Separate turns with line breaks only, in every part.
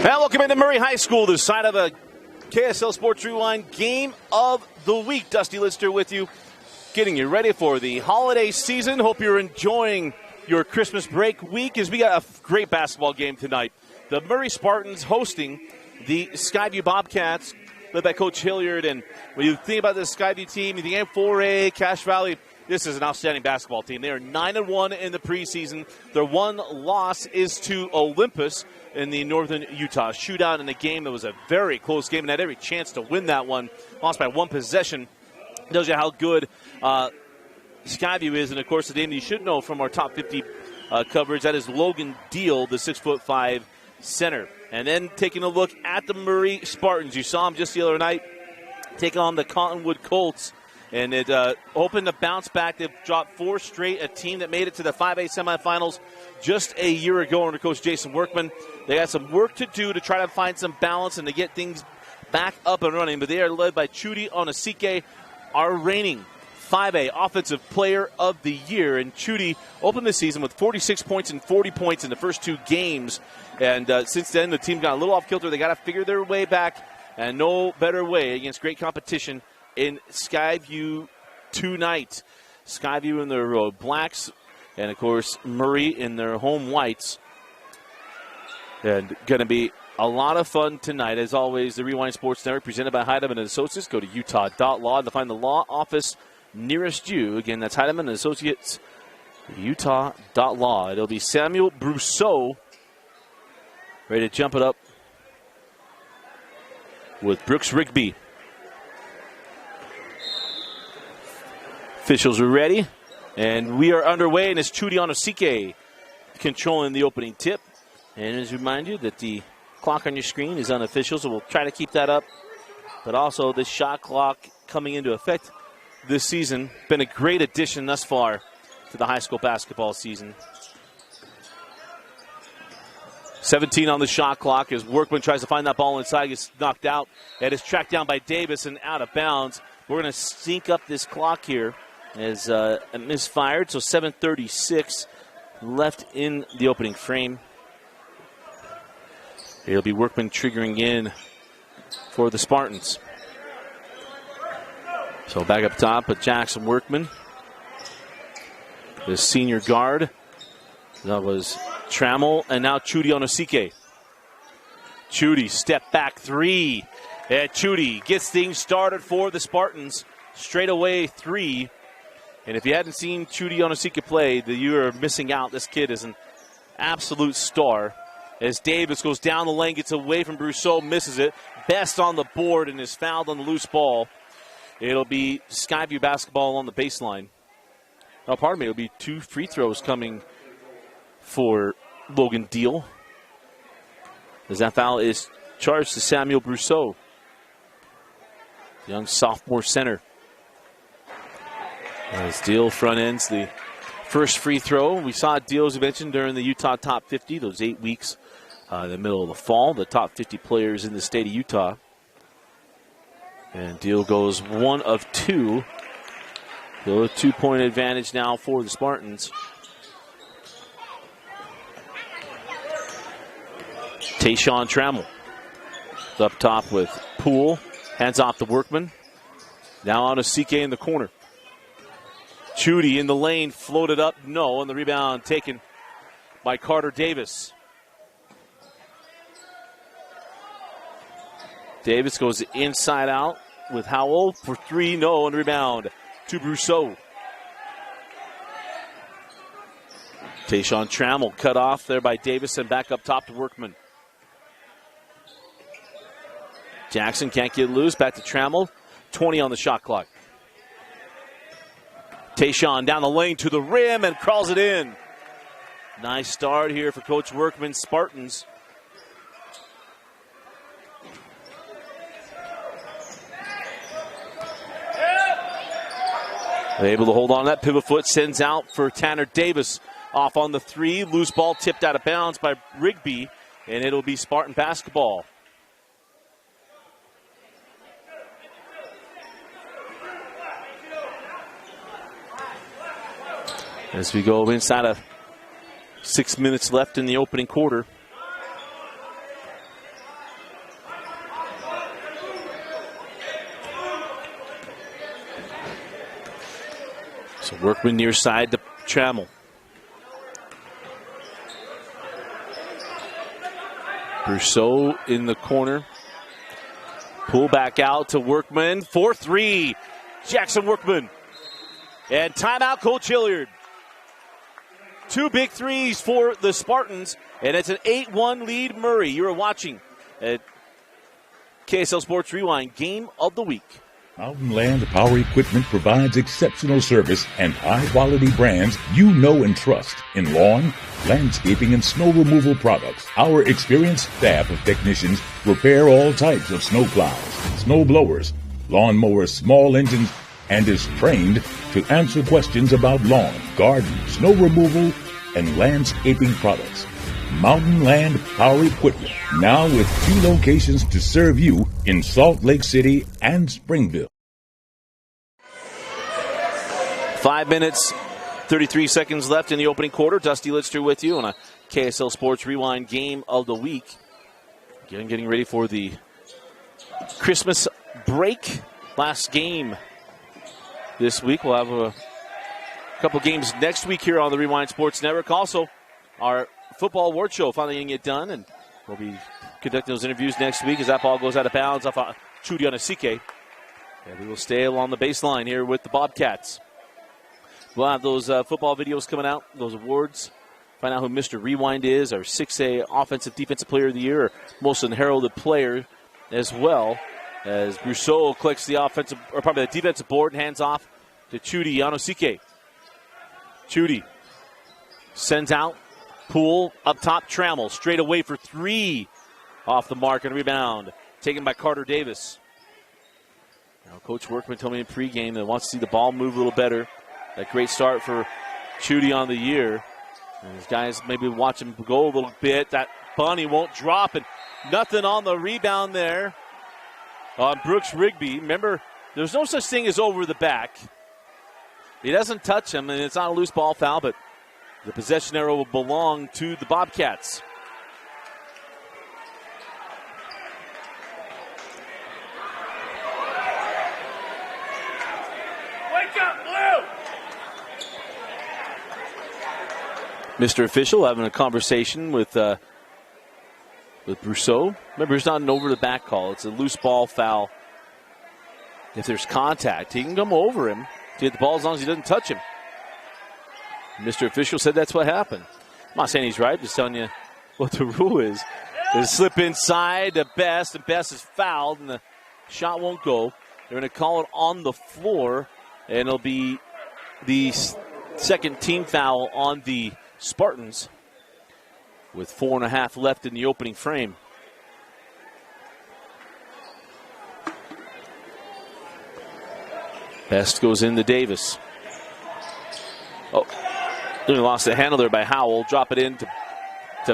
Now welcome into Murray High School, this side of a KSL Sports Rewind Game of the Week. Dusty Lister with you, getting you ready for the holiday season. Hope you're enjoying your Christmas break week as we got a great basketball game tonight. The Murray Spartans hosting the Skyview Bobcats, led by Coach Hilliard. And when you think about this Skyview team, you think M4A, Cache Valley, this is an outstanding basketball team. They are 9-1 in the preseason. Their one loss is to Olympus in the Northern Utah shootout in a game that was a very close game and had every chance to win that one. Lost by one possession. Tells you how good Skyview is. And, of course, the name that you should know from our top 50 coverage, that is Logan Deal, the 6'5" center. And then taking a look at the Murray Spartans. You saw them just the other night take on the Cottonwood Colts. And it opened to bounce back. They've dropped 4 straight, a team that made it to the 5A semifinals just a year ago under Coach Jason Workman. They got some work to do to try to find some balance and to get things back up and running. But they are led by Chudi Onosike, our reigning 5A Offensive Player of the Year. And Chudi opened the season with 46 points and 40 points in the first 2 games. And since then, the team got a little off kilter. They got to figure their way back, and no better way against great competition in Skyview tonight. Skyview in their blacks, and of course Murray in their home whites. And going to be a lot of fun tonight. As always, the Rewind Sports Network presented by Heidemann & Associates. Go to utah.law to find the law office nearest you. Again, that's Heidemann & Associates, utah.law. It'll be Samuel Brousseau ready to jump it up with Brooks Rigby. Officials are ready, and we are underway, and it's Chudi Onosike controlling the opening tip. And as I remind you that the clock on your screen is unofficial, so we'll try to keep that up. But also the shot clock coming into effect this season. Been a great addition thus far to the high school basketball season. 17 on the shot clock as Workman tries to find that ball inside, gets knocked out. It is tracked down by Davis and out of bounds. We're going to sync up this clock here as misfired, so 7:36 left in the opening frame. It'll be Workman triggering in for the Spartans. So back up top with Jackson Workman, the senior guard. That was Trammell, and now Chudi Onosike. Chudi, step back 3. And Chudi gets things started for the Spartans. Straight away 3. And if you hadn't seen Chudi Onosike play, you are missing out. This kid is an absolute star. As Davis goes down the lane, gets away from Brousseau, misses it. Best on the board and is fouled on the loose ball. It'll be Skyview basketball on the baseline. Oh, pardon me, it'll be 2 free throws coming for Logan Deal, as that foul is charged to Samuel Brousseau, young sophomore center. As Deal front ends the first free throw. We saw Deal, as we mentioned, during the Utah Top 50, those 8 weeks in the middle of the fall, the top 50 players in the state of Utah. And Deal goes 1 of 2. So a 2-point advantage now for the Spartans. Tayshawn Trammell up top with Poole. Hands off the Workman. Now on to CK in the corner. Chudi in the lane, floated up, no, and the rebound taken by Carter Davis. Davis goes inside out with Howell for 3, no, and the rebound to Brousseau. Tayshawn Trammell cut off there by Davis and back up top to Workman. Jackson can't get loose, back to Trammell, 20 on the shot clock. Tayshawn down the lane to the rim and crawls it in. Nice start here for Coach Workman's Spartans. Able to hold on to that. Pivot foot sends out for Tanner Davis. Off on the 3. Loose ball tipped out of bounds by Rigby. And it'll be Spartan basketball. As we go inside of 6 minutes left in the opening quarter. Workman near side to Trammell. Brousseau in the corner. Pull back out to Workman. 4-3. Jackson Workman. And timeout, Coach Hilliard. 2 big threes for the Spartans. And it's an 8-1 lead, Murray. You are watching at KSL Sports Rewind Game of the Week.
Mountain Land Power Equipment provides exceptional service and high-quality brands you know and trust in lawn, landscaping, and snow removal products. Our experienced staff of technicians repair all types of snow plows, snow blowers, lawn mowers, small engines, and is trained to answer questions about lawn, garden, snow removal, and landscaping products. Mountain Land Power Equipment, now with 2 locations to serve you in Salt Lake City and Springville.
5 minutes, 33 seconds left in the opening quarter. Dusty Litster with you on a KSL Sports Rewind Game of the Week. Getting ready for the Christmas break. Last game this week. We'll have a couple games next week here on the Rewind Sports Network. Also, our football award show finally getting it done, and we'll be conducting those interviews next week as that ball goes out of bounds off of Chudi Anasike. And we will stay along the baseline here with the Bobcats. We'll have those football videos coming out, those awards. Find out who Mr. Rewind is, our 6A Offensive Defensive Player of the Year, or most heralded player as well. As Brousseau collects the offensive, or probably the defensive board and hands off to Chudi Anosike. Chudi sends out. Poole up top, Trammell straight away for 3. Off the mark and rebound. Taken by Carter Davis. Now, Coach Workman told me in pregame that wants to see the ball move a little better. That great start for Chudi on the year. And these guys maybe watch him go a little bit. That bunny won't drop, and nothing on the rebound there on Brooks Rigby. Remember, there's no such thing as over the back. He doesn't touch him, and it's not a loose ball foul, but the possession arrow will belong to the Bobcats.
Wake up, Blue!
Mr. Official having a conversation with Brousseau. Remember, it's not an over-the-back call. It's a loose ball foul. If there's contact, he can come over him to get the ball as long as he doesn't touch him. Mr. Official said that's what happened. I'm not saying he's right, just telling you what the rule is. There's a slip inside to Best, and Best is fouled, and the shot won't go. They're going to call it on the floor, and it'll be the second team foul on the Spartans with 4.5 left in the opening frame. Best goes into Davis. Oh, they lost the handle there by Howell. Drop it in to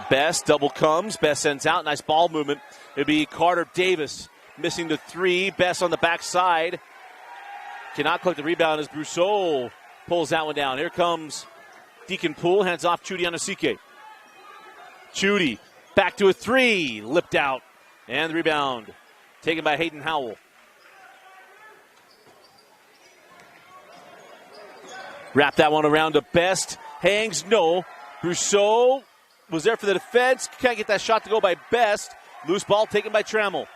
Best. Double comes. Best sends out. Nice ball movement. It'll be Carter Davis missing the 3. Best on the backside. Cannot collect the rebound as Brousseau pulls that one down. Here comes Deacon Poole. Hands off Chudi Anasike. Chudi back to a 3. Lipped out. And the rebound taken by Hayden Howell. Wrap that one around to Best. Hangs, no. Brousseau was there for the defense. Can't get that shot to go by Best. Loose ball taken by Trammell.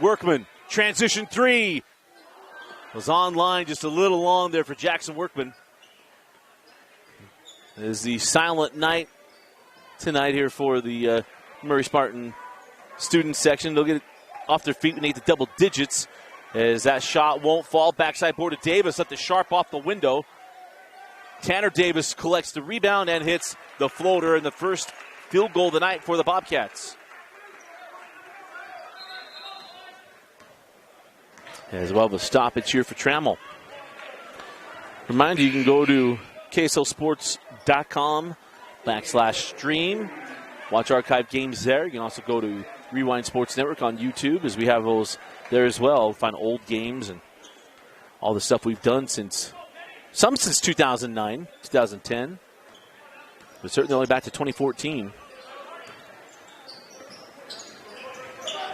Workman, transition 3. Was online just a little long there for Jackson Workman. It is the silent night tonight here for the Murray Spartan student section. They'll get off their feet when they get to double digits. As that shot won't fall. Backside board to Davis. Left it sharp off the window. Tanner Davis collects the rebound and hits the floater in the first field goal of the night for the Bobcats. As well as a stoppage here for Trammell. Remind you can go to KSLSports.com/stream. Watch archive games there. You can also go to Rewind Sports Network on YouTube, as we have those there as well. Find old games and all the stuff we've done since 2009, 2010, but certainly only back to 2014.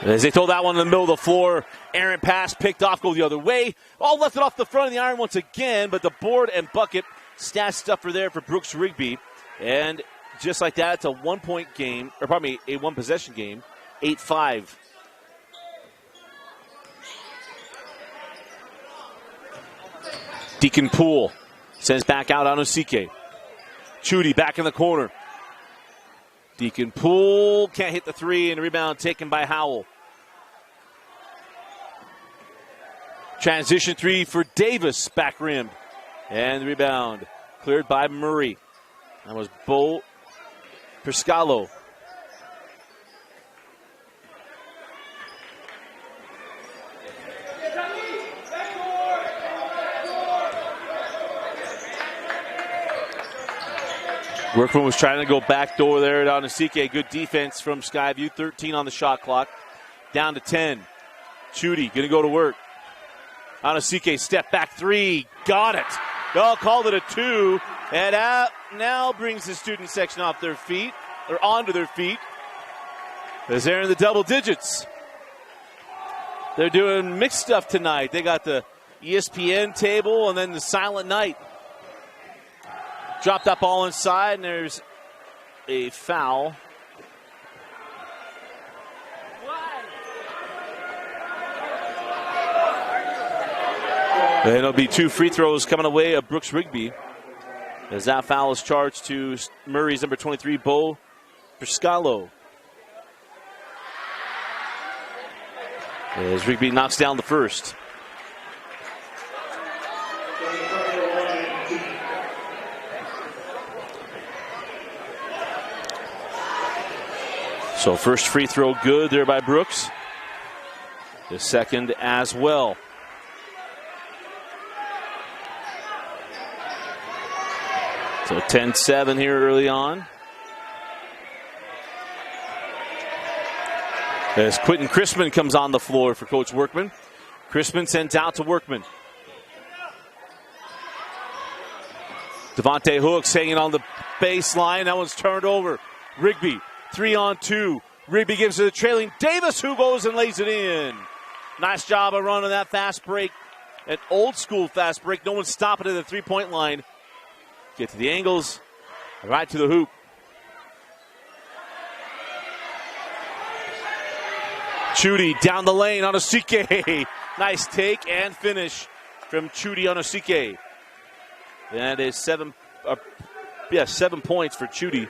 As they throw that one in the middle of the floor, errant pass picked off, go the other way. All left it off the front of the iron once again, but the board and bucket stat stuffer there for Brooks Rigby. And just like that, it's a 1-point game, or pardon me, a one-possession game, 8-5. Deacon Poole sends back out on Osike. Chudy back in the corner. Deacon Poole can't hit the three, and the rebound taken by Howell. Transition three for Davis, back rim. And the rebound cleared by Murray. That was Bo Perscalo. Workman was trying to go back door there down to CK. Good defense from Skyview. 13 on the shot clock. Down to 10. Chudy going to go to work. On a CK step back three. Got it. Y'all called it a 2. And now brings the student section off their feet, or onto their feet, as they're in the double digits. They're doing mixed stuff tonight. They got the ESPN table and then the Silent Night. Dropped that ball inside, and there's a foul. And it'll be 2 free throws coming away of Brooks Rigby, as that foul is charged to Murray's number 23, Bo Perscalo. As Rigby knocks down the first. So first free throw good there by Brooks. The second as well. So 10-7 here early on. As Quentin Crispin comes on the floor for Coach Workman. Crispin sends out to Workman. Devontae Hooks hanging on the baseline. That one's turned over. Rigby, 3-on-2. Rigby gives it to trailing Davis, who goes and lays it in. Nice job of running that fast break. An old school fast break. No one's stopping at the three-point line. Get to the angles, right to the hoop. Chudy down the lane on Osike. Nice take and finish from Chudy on Osike. That is 7 points for Chudy.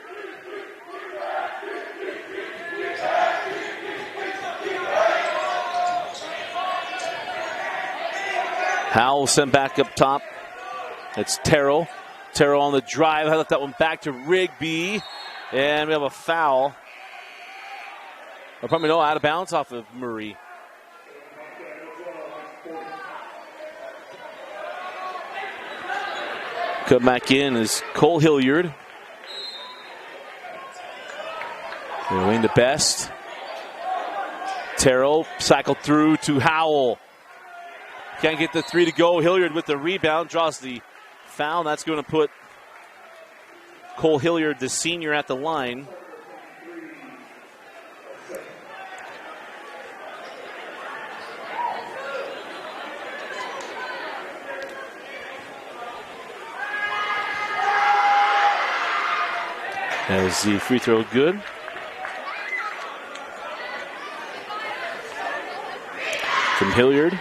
Howell sent back up top. It's Terrell. Terrell on the drive. I left that one back to Rigby. And we have a foul. Or probably no, out of bounds off of Murray. Come back in is Cole Hilliard. Doing the best. Terrell cycled through to Howell. Can't get the three to go. Hilliard with the rebound. Draws the foul. That's going to put Cole Hilliard, the senior, at the line. As the free throw good. From Hilliard.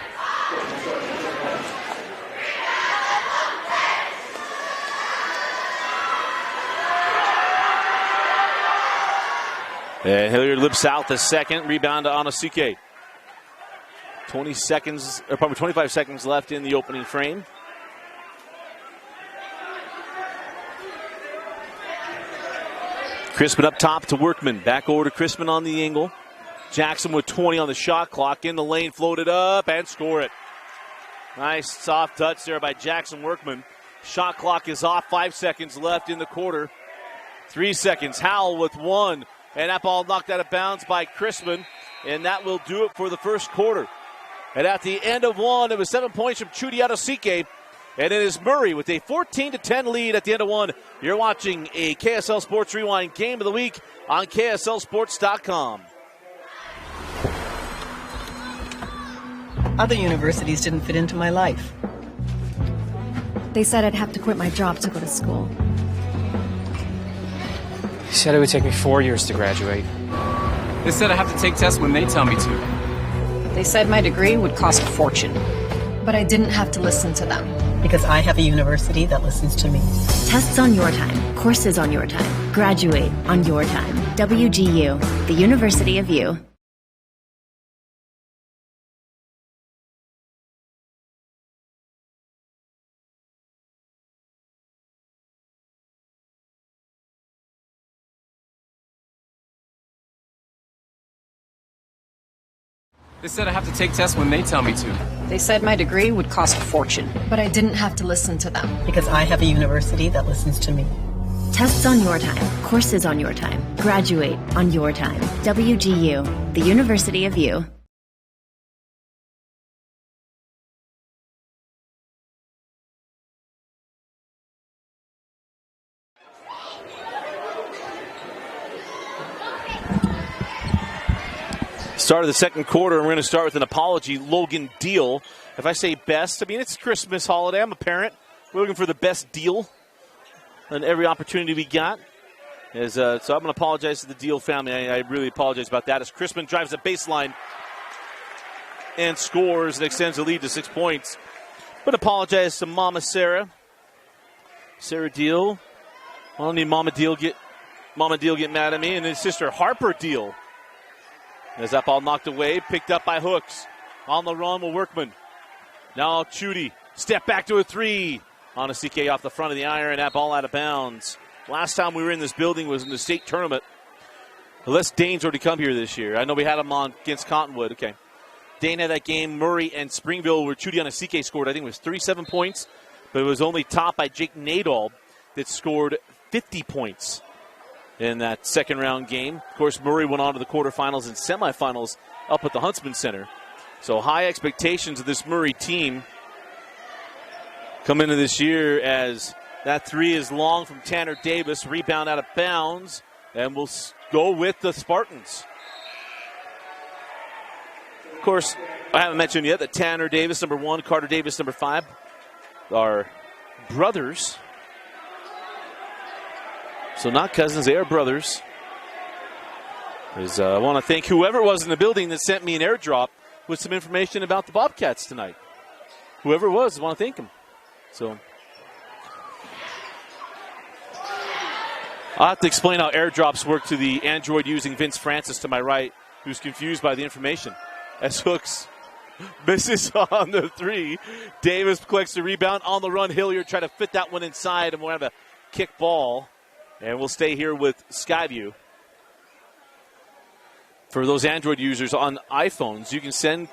And Hilliard lips out the second. Rebound to Onosike. 25 seconds left in the opening frame. Crispin up top to Workman. Back over to Crispin on the angle. Jackson with 20 on the shot clock. In the lane, floated up and score it. Nice soft touch there by Jackson Workman. Shot clock is off. 5 seconds left in the quarter. 3 seconds. Howell with 1. And that ball knocked out of bounds by Crispin. And that will do it for the first quarter. And at the end of 1, it was 7 points from Chudy Adosike. And it is Murray with a 14-10 lead at the end of 1. You're watching a KSL Sports Rewind Game of the Week on KSLSports.com.
Other universities didn't fit into my life.
They said I'd have to quit my job to go to school.
They said it would take me 4 years to graduate. They said I have to take tests when they tell me to.
They said my degree would cost a fortune.
But I didn't have to listen to them.
Because I have a university that listens to me.
Tests on your time, courses on your time, graduate on your time. WGU, the University of You.
They said I have to take tests when they tell me to.
They said my degree would cost a fortune.
But I didn't have to listen to them.
Because I have a university that listens to me.
Tests on your time, courses on your time, graduate on your time. WGU, the University of You.
Start of the second quarter, and we're going to start with an apology. Logan Deal. If I say best, I mean, it's Christmas holiday. I'm a parent. We're looking for the best deal on every opportunity we got. So I'm going to apologize to the Deal family. I really apologize about that. As Crispin drives the baseline and scores and extends the lead to 6 points. But apologize to Mama Sarah. Sarah Deal. I don't need Mama Deal get mad at me. And his sister Harper Deal. As that ball knocked away, picked up by Hooks. On the run with Workman. Now Chudy. Step back to a three. Onasike off the front of the iron. That ball out of bounds. Last time we were in this building was in the state tournament. Les Dane's already come here this year. I know we had him on against Cottonwood. Okay. Dane had that game. Murray and Springville where Chudy Onasike scored. I think it was 37 points. But it was only topped by Jake Nadal that scored 50 points in that second round game. Of course, Murray went on to the quarterfinals and semifinals up at the Huntsman Center. So high expectations of this Murray team come into this year as that three is long from Tanner Davis. Rebound out of bounds. And we'll go with the Spartans. Of course, I haven't mentioned yet that Tanner Davis, number 1, Carter Davis, number 5, are brothers. So not cousins, they are brothers. I want to thank whoever it was in the building that sent me an airdrop with some information about the Bobcats tonight. Whoever it was, I want to thank him. So I'll have to explain how airdrops work to the Android using Vince Francis to my right, who's confused by the information. As Hooks misses on the three, Davis collects the rebound on the run. Hilliard try to fit that one inside, and we'll have a kick ball. And we'll stay here with Skyview. For those Android users on iPhones, you can send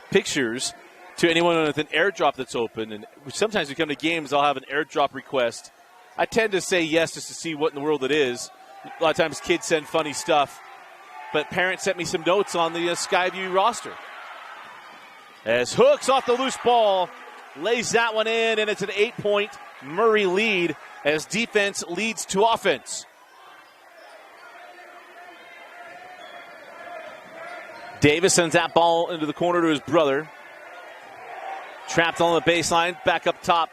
pictures to anyone with an airdrop that's open. And sometimes we come to games, I'll have an airdrop request. I tend to say yes just to see what in the world it is. A lot of times kids send funny stuff. But parents sent me some notes on the Skyview roster. As Hooks off the loose ball, lays that one in, and it's an 8-point Murray lead as defense leads to offense. Davis sends that ball into the corner to his brother. Trapped on the baseline, back up top.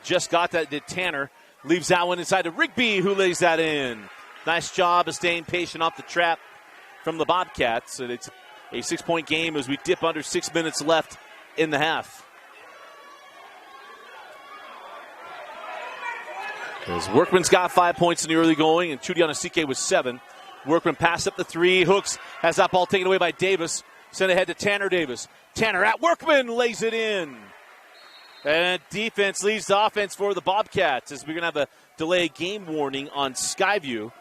Just got that, did Tanner. Leaves that one inside to Rigby, who lays that in. Nice job of staying patient off the trap from the Bobcats. And it's a 6-point game as we dip under 6 minutes left in the half. As Workman's got 5 points in the early going, and Chudy Onasike was 7. Workman passed up the three. Hooks has that ball taken away by Davis. Sent ahead to Tanner Davis. Tanner at Workman lays it in. And defense leads to offense for the Bobcats as we're going to have a delay game warning on Skyview.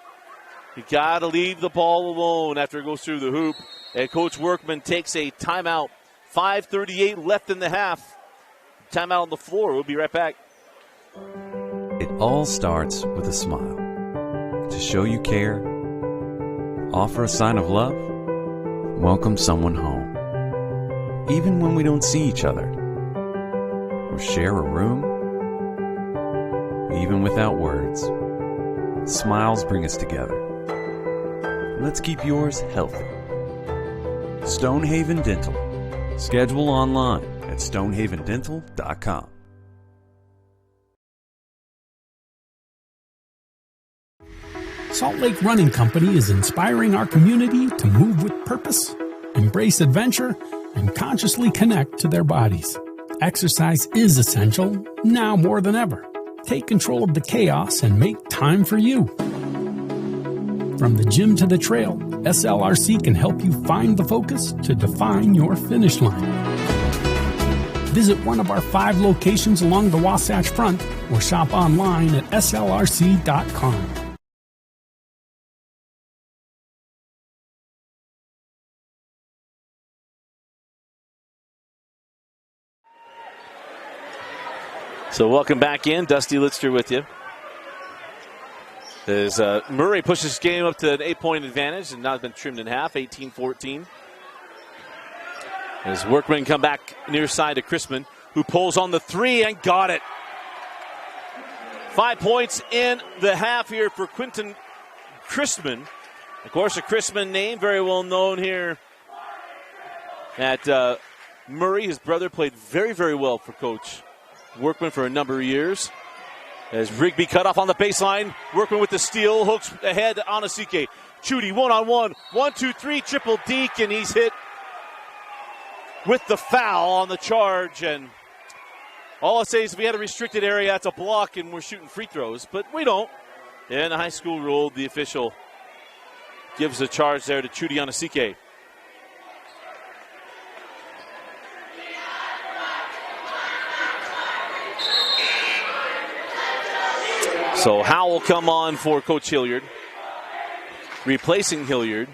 You got to leave the ball alone after it goes through the hoop. And Coach Workman takes a timeout. 5:38 left in the half. Timeout on the floor. We'll be right back.
It all starts with a smile. To show you care, offer a sign of love, welcome someone home. Even when we don't see each other, or share a room, even without words, smiles bring us together. Let's keep yours healthy. Stonehaven Dental. Schedule online at stonehavendental.com.
Salt Lake Running Company is inspiring our community to move with purpose, embrace adventure, and consciously connect to their bodies. Exercise is essential, now more than ever. Take control of the chaos and make time for you. From the gym to the trail, SLRC can help you find the focus to define your finish line. Visit one of our 5 locations along the Wasatch Front or shop online at slrc.com.
So welcome back in. Dusty Litster with you. As Murray pushes his game up to an 8-point advantage and now has been trimmed in half, 18-14. As Workman come back near side to Chrisman, who pulls on the 3 and got it. 5 points in the half here for Quentin Chrisman. Of course, a Chrisman name, very well known here at Murray. His brother played very, very well for Coach Workman for a number of years. As Rigby cut off on the baseline, Workman with the steal, hooks ahead to Anasike. Chudy one-on-one, 1-2-3, triple deke, and he's hit with the foul on the charge. And all I say is if we had a restricted area, that's a block and we're shooting free throws, but we don't. And the high school rule, the official gives the charge there to Chudy Anasike. So Howell will come on for Coach Hilliard, replacing Hilliard.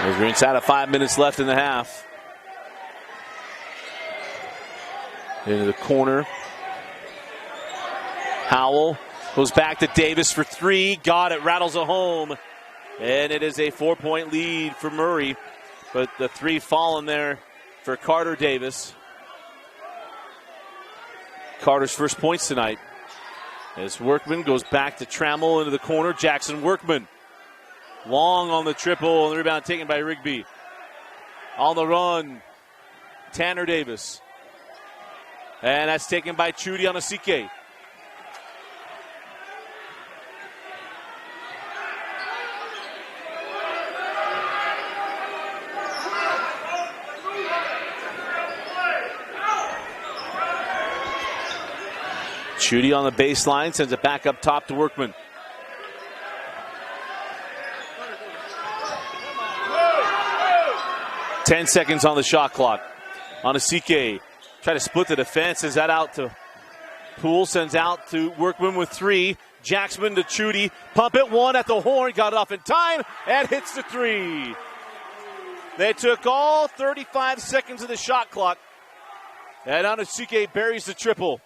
We're inside of 5 minutes left in the half. Into the corner. Howell goes back to Davis for 3. Got it, rattles it home. And it is a 4-point lead for Murray. But the 3 falling there for Carter Davis. Carter's first points tonight. As Workman goes back to Trammell into the corner. Jackson Workman. Long on the triple, and the rebound taken by Rigby. On the run, Tanner Davis. And that's taken by Chudy Anasike. Chudy on the baseline, sends it back up top to Workman. Ten seconds on the shot clock. Anasike try to split the defense. Sends that out to Poole. Sends out to Workman with 3. Jacksman to Chudy. Pump it 1 at the horn. Got it off in time and hits the 3. They took all 35 seconds of the shot clock. And Anasike buries the triple.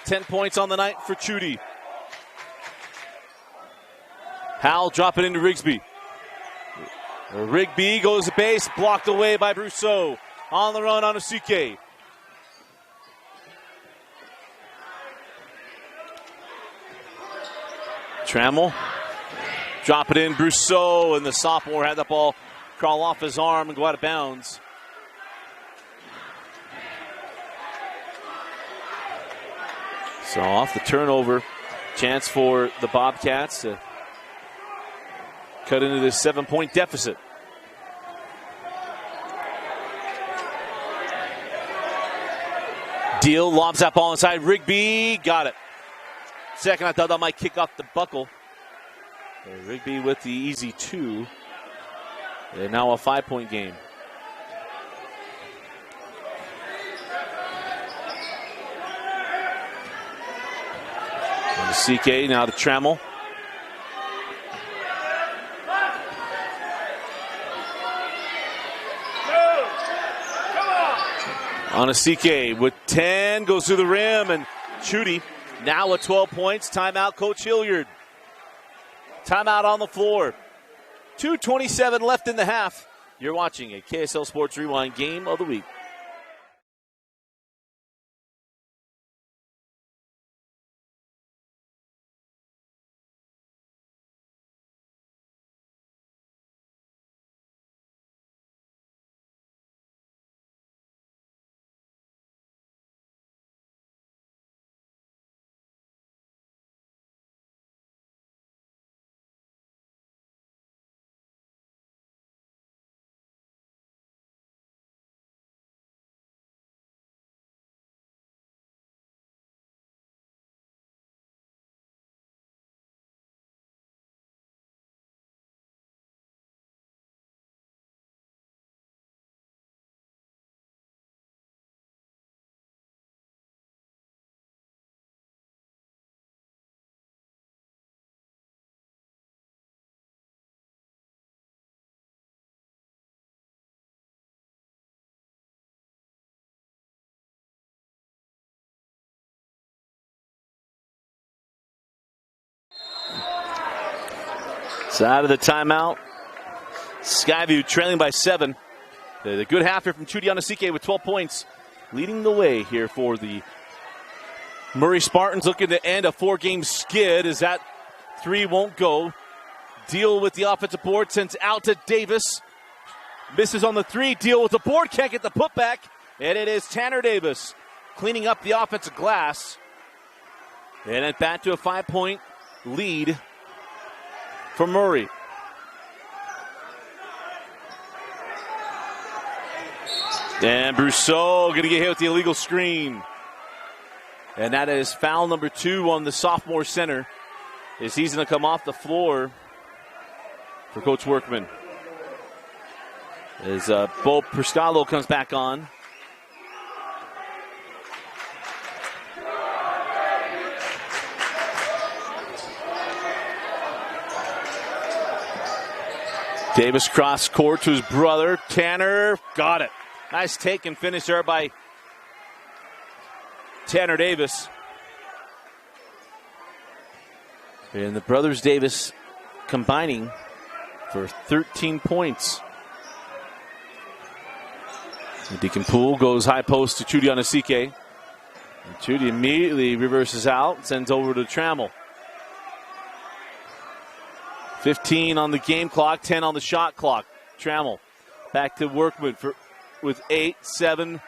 10 points on the night for Chudy. Howell drop it into Rigsby. Rigby goes to base, blocked away by Brousseau. On the run, Anasike. Trammell. Drop it in, Brousseau, and the sophomore had the ball crawl off his arm and go out of bounds. So off the turnover, chance for the Bobcats to cut into this 7-point deficit. Deal lobs that ball inside. Rigby got it. Second, I thought that might kick off the buckle. Rigby with the easy 2. And now a 5-point game. CK now to Trammell. Anasike with 10, goes through the rim, and Chudy now with 12 points. Timeout, Coach Hilliard. Timeout on the floor. 2:27 left in the half. You're watching a KSL Sports Rewind game of the week. So out of the timeout. Skyview trailing by 7. The good half here from Chudy Onasike with 12 points. Leading the way here for the Murray Spartans, looking to end a 4-game skid as that 3 won't go. Deal with the offensive board, sends out to Davis. Misses on the 3, deal with the board, can't get the putback. And it is Tanner Davis cleaning up the offensive glass. And it back to a 5-point lead for Murray. And Brousseau going to get hit with the illegal screen. And that is foul number 2 on the sophomore center, as he's going to come off the floor for Coach Workman. As Bo Priscalo comes back on. Davis cross court to his brother. Tanner got it. Nice take and finish there by Tanner Davis. And the brothers Davis combining for 13 points. Deacon Poole goes high post to Chudy Onasike. And Chudy immediately reverses out, sends over to Trammell. 15 on the game clock, 10 on the shot clock. Trammell back to Workman with 8, 7.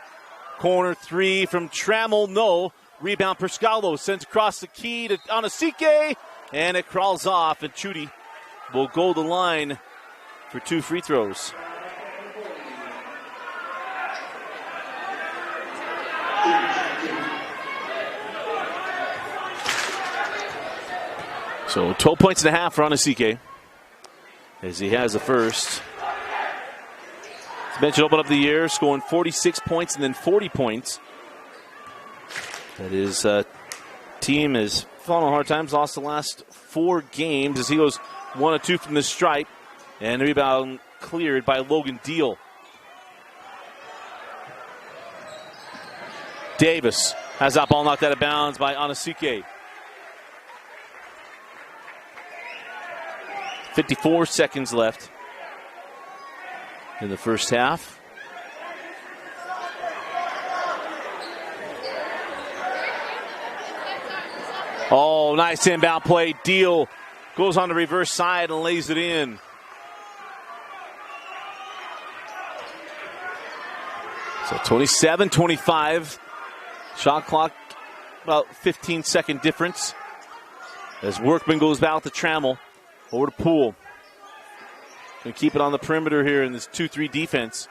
Corner 3 from Trammell, no. Rebound Priscalo sends across the key to Onasike, and it crawls off, and Chudy will go the line for 2 free throws. So 12 points and a half for Onasike, as he has the first. He's mentioned open up the year, scoring 46 points and then 40 points. That his team has fallen on hard times, lost the last 4 games as he goes 1 of 2 from the stripe. And the rebound cleared by Logan Deal. Davis has that ball knocked out of bounds by Onasike. 54 seconds left in the first half. Oh, nice inbound play. Deal goes on the reverse side and lays it in. So 27-25. Shot clock, about 15-second difference. As Workman goes back to Trammell. Over to Poole. Going to keep it on the perimeter here in this 2-3 defense.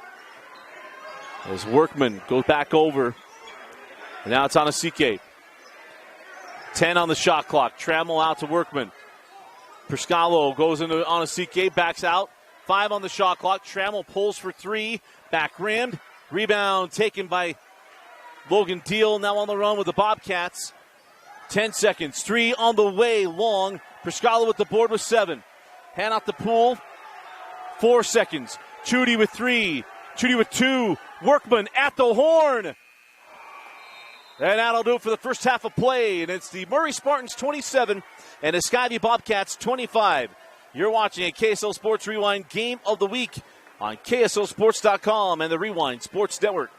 As Workman goes back over. And now it's Onasike. 10 on the shot clock. Trammell out to Workman. Priscalo goes into Onasike, backs out. 5 on the shot clock. Trammell pulls for 3. Back rimmed. Rebound taken by Logan Deal. Now on the run with the Bobcats. 10 seconds. 3 on the way. Long. Priscalo with the board with 7. Hand off the Poole. 4 seconds. Chudy with 3. Chudy with 2. Workman at the horn. And that'll do it for the first half of play. And it's the Murray Spartans 27 and the Skyview Bobcats 25. You're watching a KSL Sports Rewind Game of the Week on KSLSports.com and the Rewind Sports Network.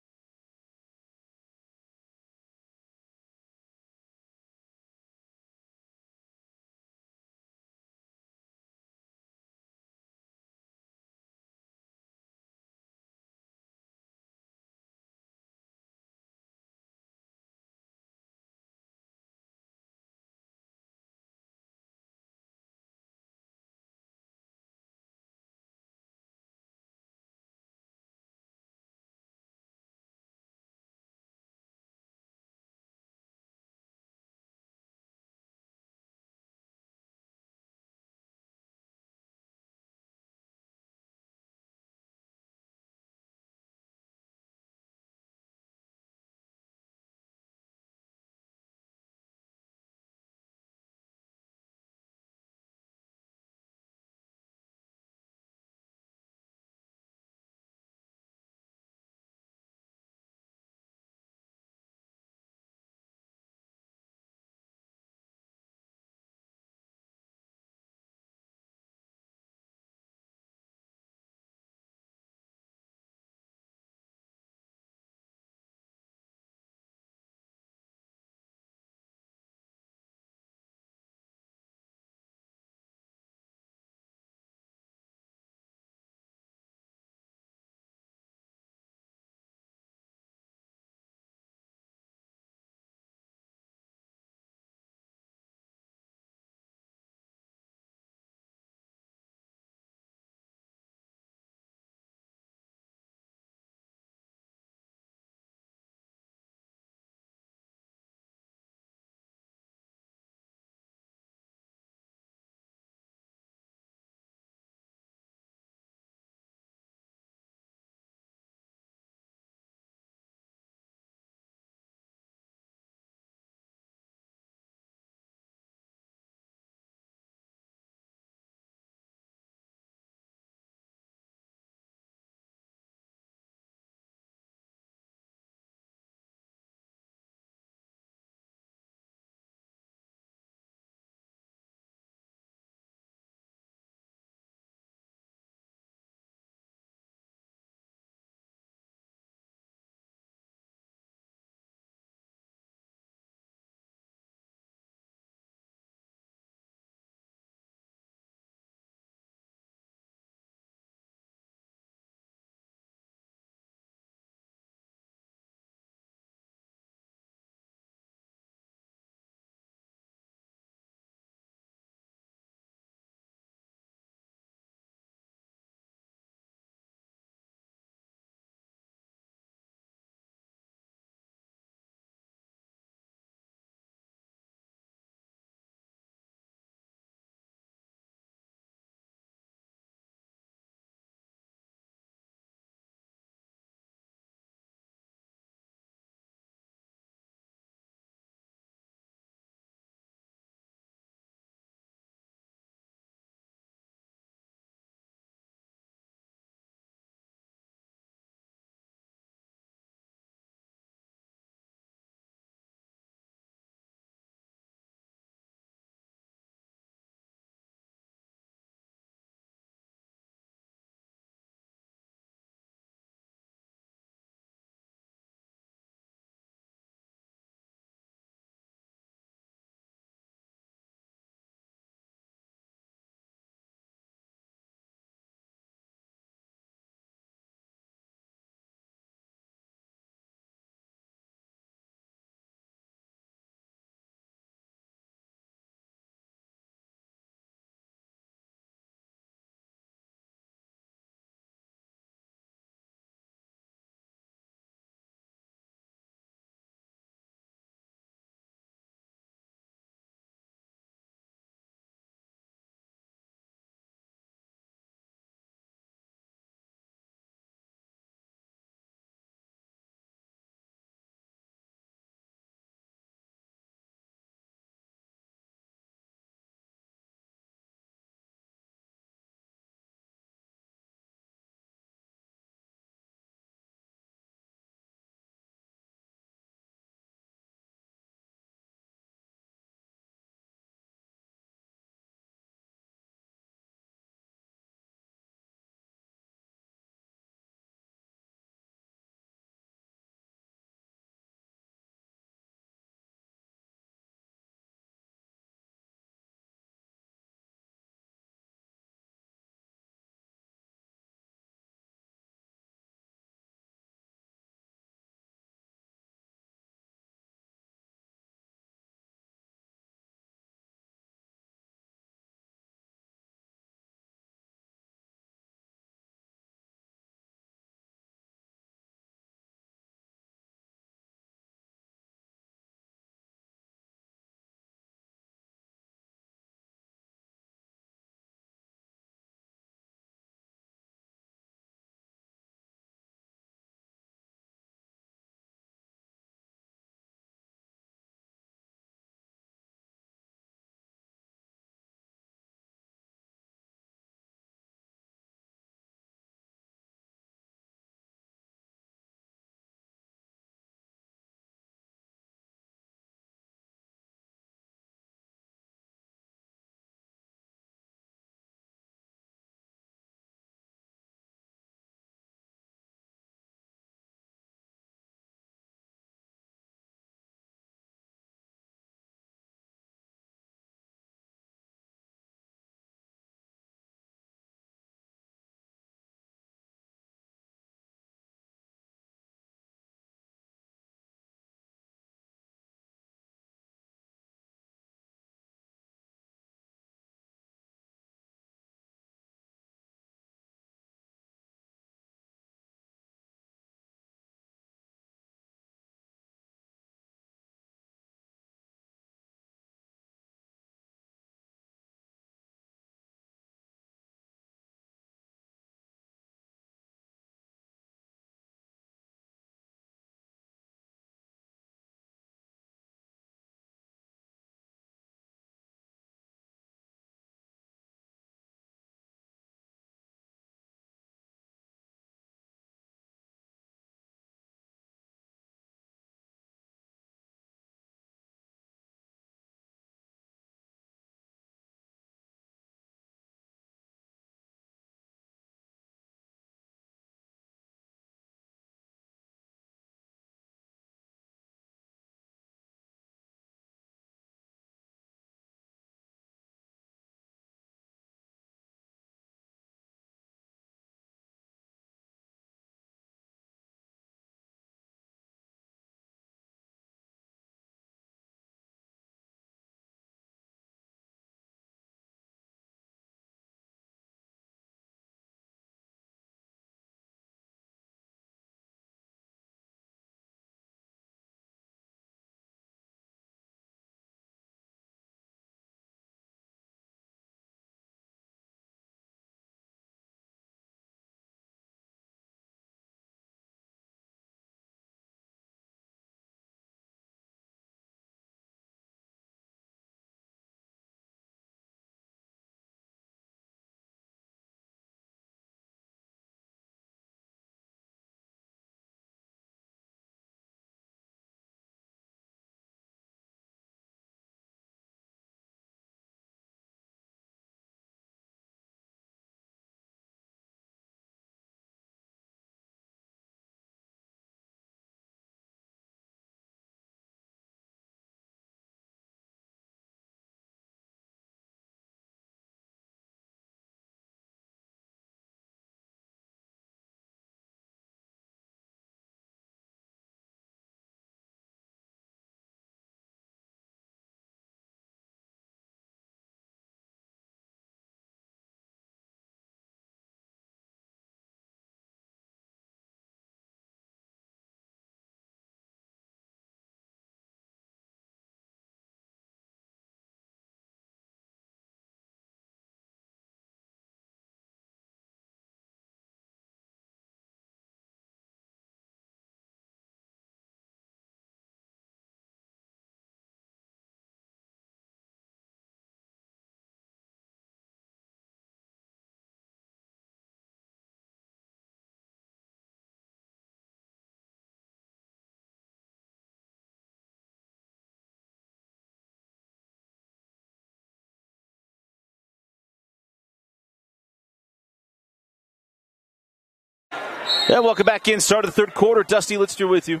Yeah, welcome back in. Start of the third quarter. Dusty Litster with you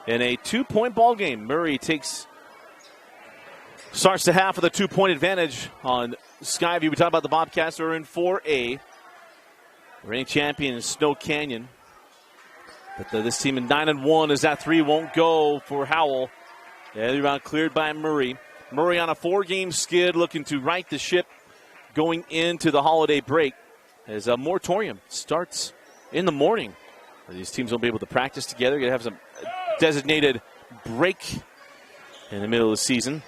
in a 2-point ball game. Murray starts the half with a 2-point advantage on Skyview. We talk about the Bobcats who are in 4A. Reigning champion Snow Canyon. But this team in 9-1 as that three won't go for Howell. Yeah, the rebound cleared by Murray. Murray on a 4-game skid looking to right the ship going into the holiday break as a moratorium starts in the morning. These teams won't be able to practice together. You're going to have some designated break in the middle of the season.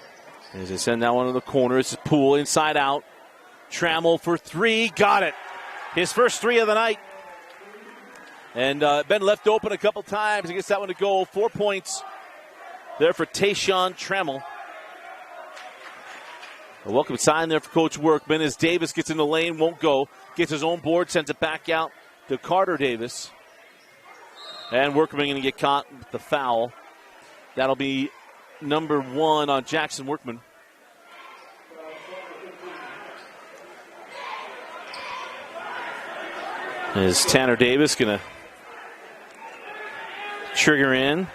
As they send that one to the corner, it's Poole inside out. Trammell for three, got it. His first three of the night. And been left open a couple times. He gets that one to go. 4 points there for Tayshawn Trammell. A welcome sign there for Coach Workman as Davis gets in the lane, won't go. Gets his own board, sends it back out to Carter Davis. And Workman going to get caught with the foul. That'll be number 1 on Jackson Workman. Is Tanner Davis going to trigger in?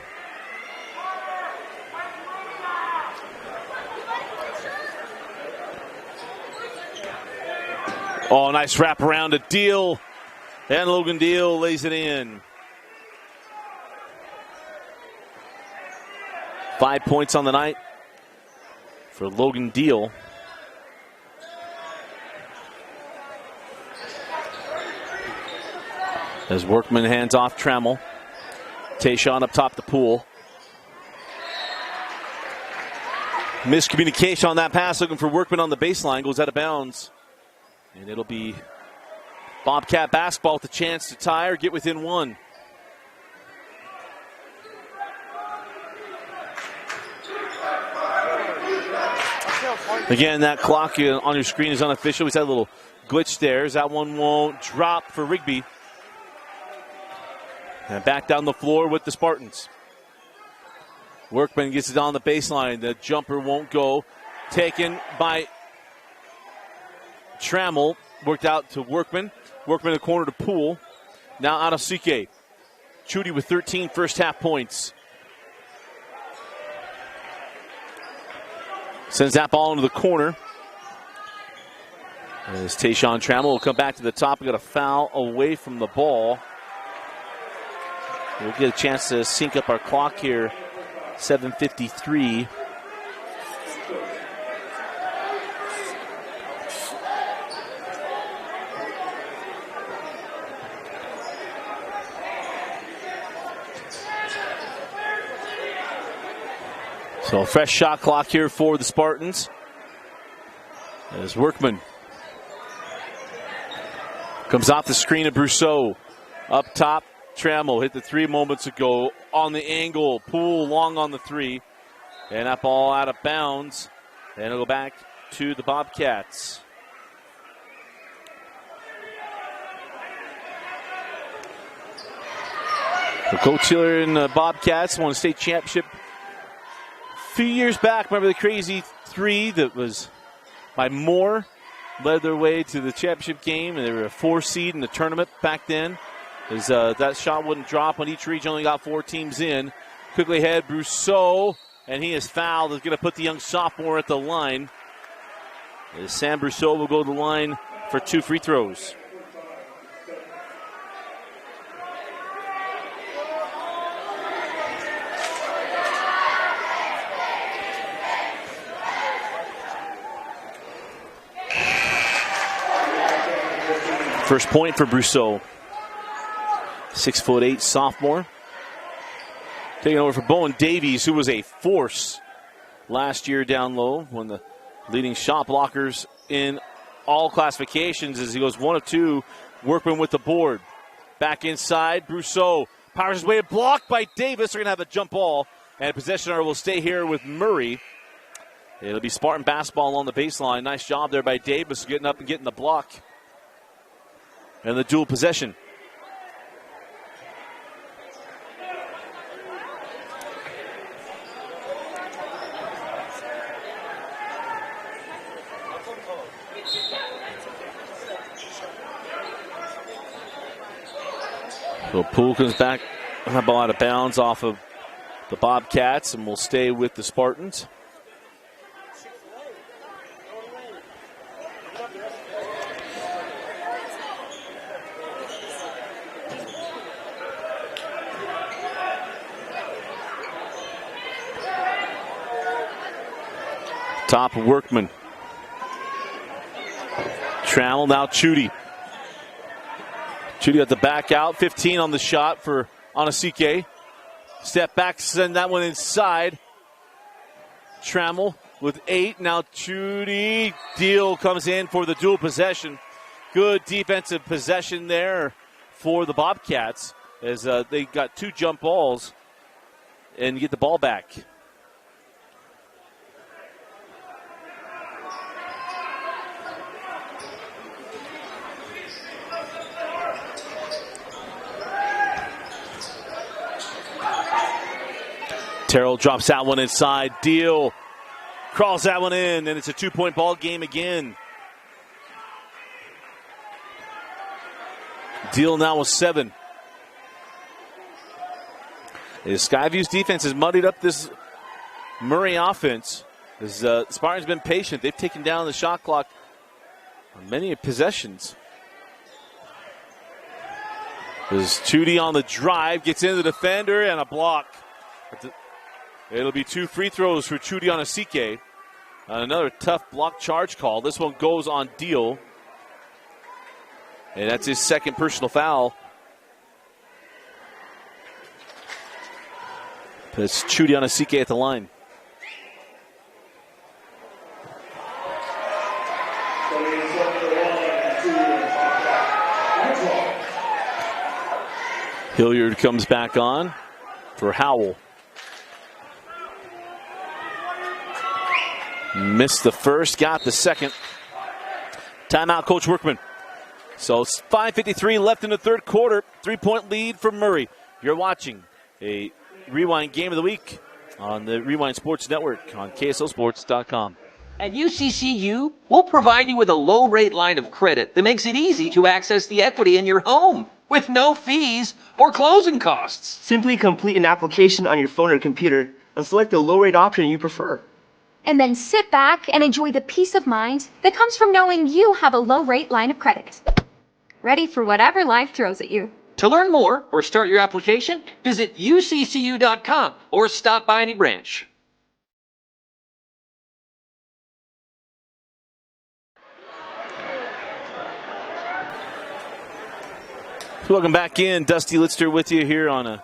Oh, nice wraparound to Deal. And Logan Deal lays it in. 5 points on the night for Logan Deal. As Workman hands off Trammell. Tayshawn up top the Pool. Miscommunication on that pass, looking for Workman on the baseline, goes out of bounds. And it'll be Bobcat basketball with a chance to tie or get within one. Again, that clock on your screen is unofficial. We had a little glitch there. That one won't drop for Rigby. And back down the floor with the Spartans. Workman gets it on the baseline. The jumper won't go. Taken by Trammell. Worked out to Workman. Workman in the corner to Poole. Now out of CK. Chudy with 13 first half points. Sends that ball into the corner. As Tayshawn Trammell will come back to the top. We got a foul away from the ball. We'll get a chance to sync up our clock here. 7:53. So a fresh shot clock here for the Spartans. As Workman comes off the screen of Brousseau. Up top, Trammell hit the three moments ago on the angle. Poole long on the three. And that ball out of bounds. And it'll go back to the Bobcats. The coach here in the Bobcats won a state championship a few years back. Remember the crazy three that was by Moore? Led their way to the championship game, and they were a 4 seed in the tournament back then. As that shot wouldn't drop when each region only got 4 teams in. Quickly ahead, Brousseau, and he is fouled. Is going to put the young sophomore at the line. As Sam Brousseau will go to the line for 2 free throws. First point for Brousseau. 6'8" sophomore. Taking over for Bowen Davies, who was a force last year down low. One of the leading shot blockers in all classifications as he goes 1 of 2. Workman with the board. Back inside, Brousseau powers his way, blocked by Davis. They're going to have a jump ball, and possession will stay here with Murray. It'll be Spartan basketball on the baseline. Nice job there by Davis getting up and getting the block. And the dual possession. So Poole comes back, a ball out of bounds off of the Bobcats, and will stay with the Spartans. Top Workman. Trammell, now Chudy. Chudy got the back out. 15 on the shot for Onasike. Step back, send that one inside. Trammell with 8. Now Chudy. Deal comes in for the dual possession. Good defensive possession there for the Bobcats as they got 2 jump balls and get the ball back. Terrell drops that one inside. Deal crawls that one in, and it's a 2-point ball game again. Deal now with 7. Skyview's defense has muddied up this Murray offense. As Spartans been patient. They've taken down the shot clock on many possessions. There's Chudy on the drive, gets into the defender, and a block. It'll be 2 free throws for Chudy Onasike. Another tough block charge call. This one goes on Deal. And that's his second personal foul. It's Chudy Onasike at the line. Hilliard comes back on for Howell. Missed the first, got the second. Timeout, Coach Workman. So it's 5:53 left in the third quarter. 3-point lead for Murray. You're watching a Rewind Game of the Week on the Rewind Sports Network on KSLSports.com.
At UCCU, we'll provide you with a low-rate line of credit that makes it easy to access the equity in your home with no fees or closing costs.
Simply complete an application on your phone or computer and select the low-rate option you prefer.
And then sit back and enjoy the peace of mind that comes from knowing you have a low-rate line of credit. Ready for whatever life throws at you.
To learn more or start your application, visit uccu.com or stop by any branch.
Welcome back in. Dusty Litster with you here on a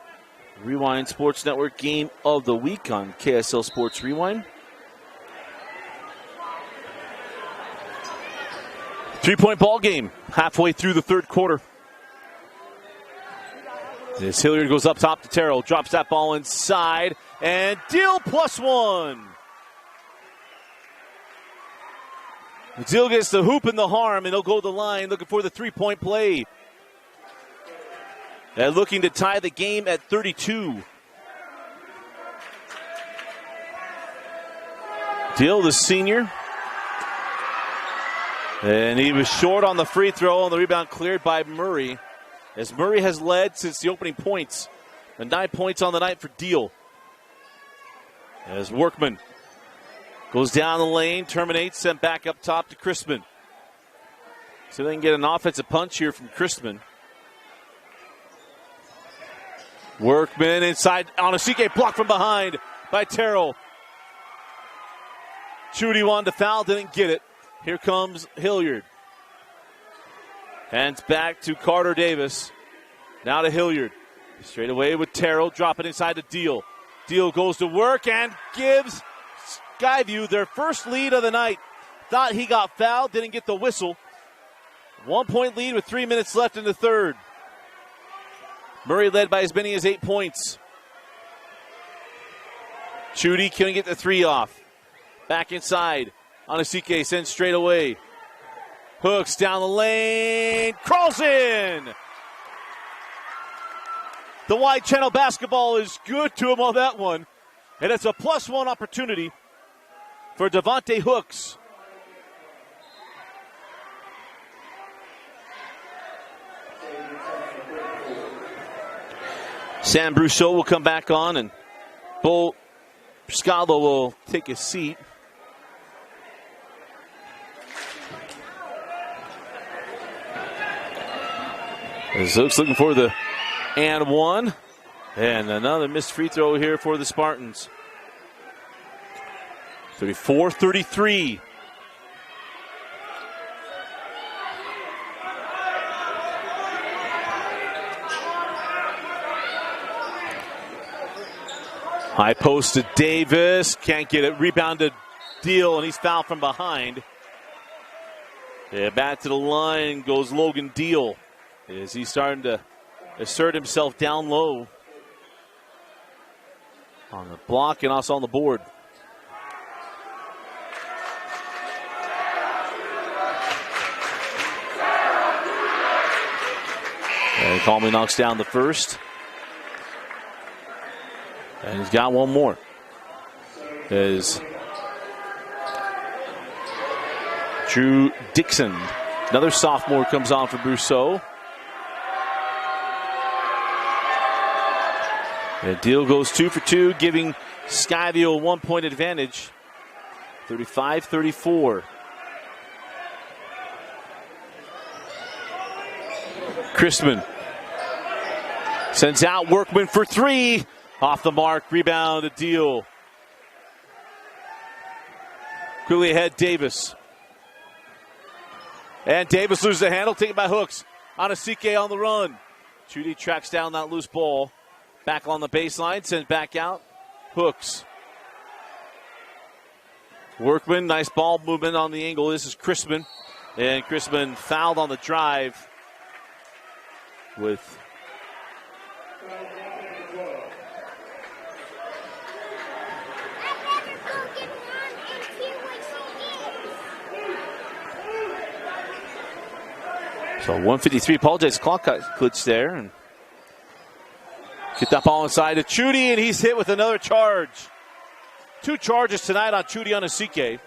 Rewind Sports Network Game of the Week on KSL Sports Rewind. 3-point ball game halfway through the third quarter. As Hilliard goes up top to Terrell, drops that ball inside, and Deal +1. Deal gets the hoop and the harm, and he'll go to the line looking for the 3-point play. And looking to tie the game at 32. Deal, the senior. And he was short on the free throw, and the rebound cleared by Murray. As Murray has led since the opening points. And 9 points on the night for Deal. As Workman goes down the lane, terminates, sent back up top to Christman. So they can get an offensive punch here from Christman. Workman inside Onasike, blocked from behind by Terrell. Chudy wanted to foul, didn't get it. Here comes Hilliard. Hands back to Carter Davis. Now to Hilliard. Straight away with Terrell, dropping inside the Deal. Deal goes to work and gives Skyview their first lead of the night. Thought he got fouled, didn't get the whistle. 1-point lead with 3 minutes left in the third. Murray led by as many as 8 points. Chudy couldn't get the 3 off. Back inside. Onasike sends straight away. Hooks down the lane. Crawls in. The wide channel basketball is good to him on that one. And it's a +1 opportunity for Devontae Hooks. Sam Brousseau will come back on, and Bo Scalo will take his seat. As Oaks looking for the and one. And another missed free throw here for the Spartans. 34-33. High post to Davis. Can't get it. Rebounded Deal, and he's fouled from behind. Yeah, back to the line goes Logan Deal. Is he starting to assert himself down low on the block and also on the board. And Calmly knocks down the first. And he's got one more. As Drew Dixon, another sophomore, comes on for Brousseau. And Deal goes 2 for 2, giving Skyview a 1-point advantage. 35-34. Christman sends out Workman for 3. Off the mark, rebound, a Deal. Quickly ahead, Davis. And Davis loses the handle, taken by Hooks. Anasike on the run. Chudy tracks down that loose ball. Back on the baseline, sends back out. Hooks. Workman, nice ball movement on the angle. This is Christman. And Christman fouled on the drive with so 153. Apologize, clock glitch there. And get that ball inside to Chudy, and he's hit with another charge. 2 charges tonight on Chudy Anasike.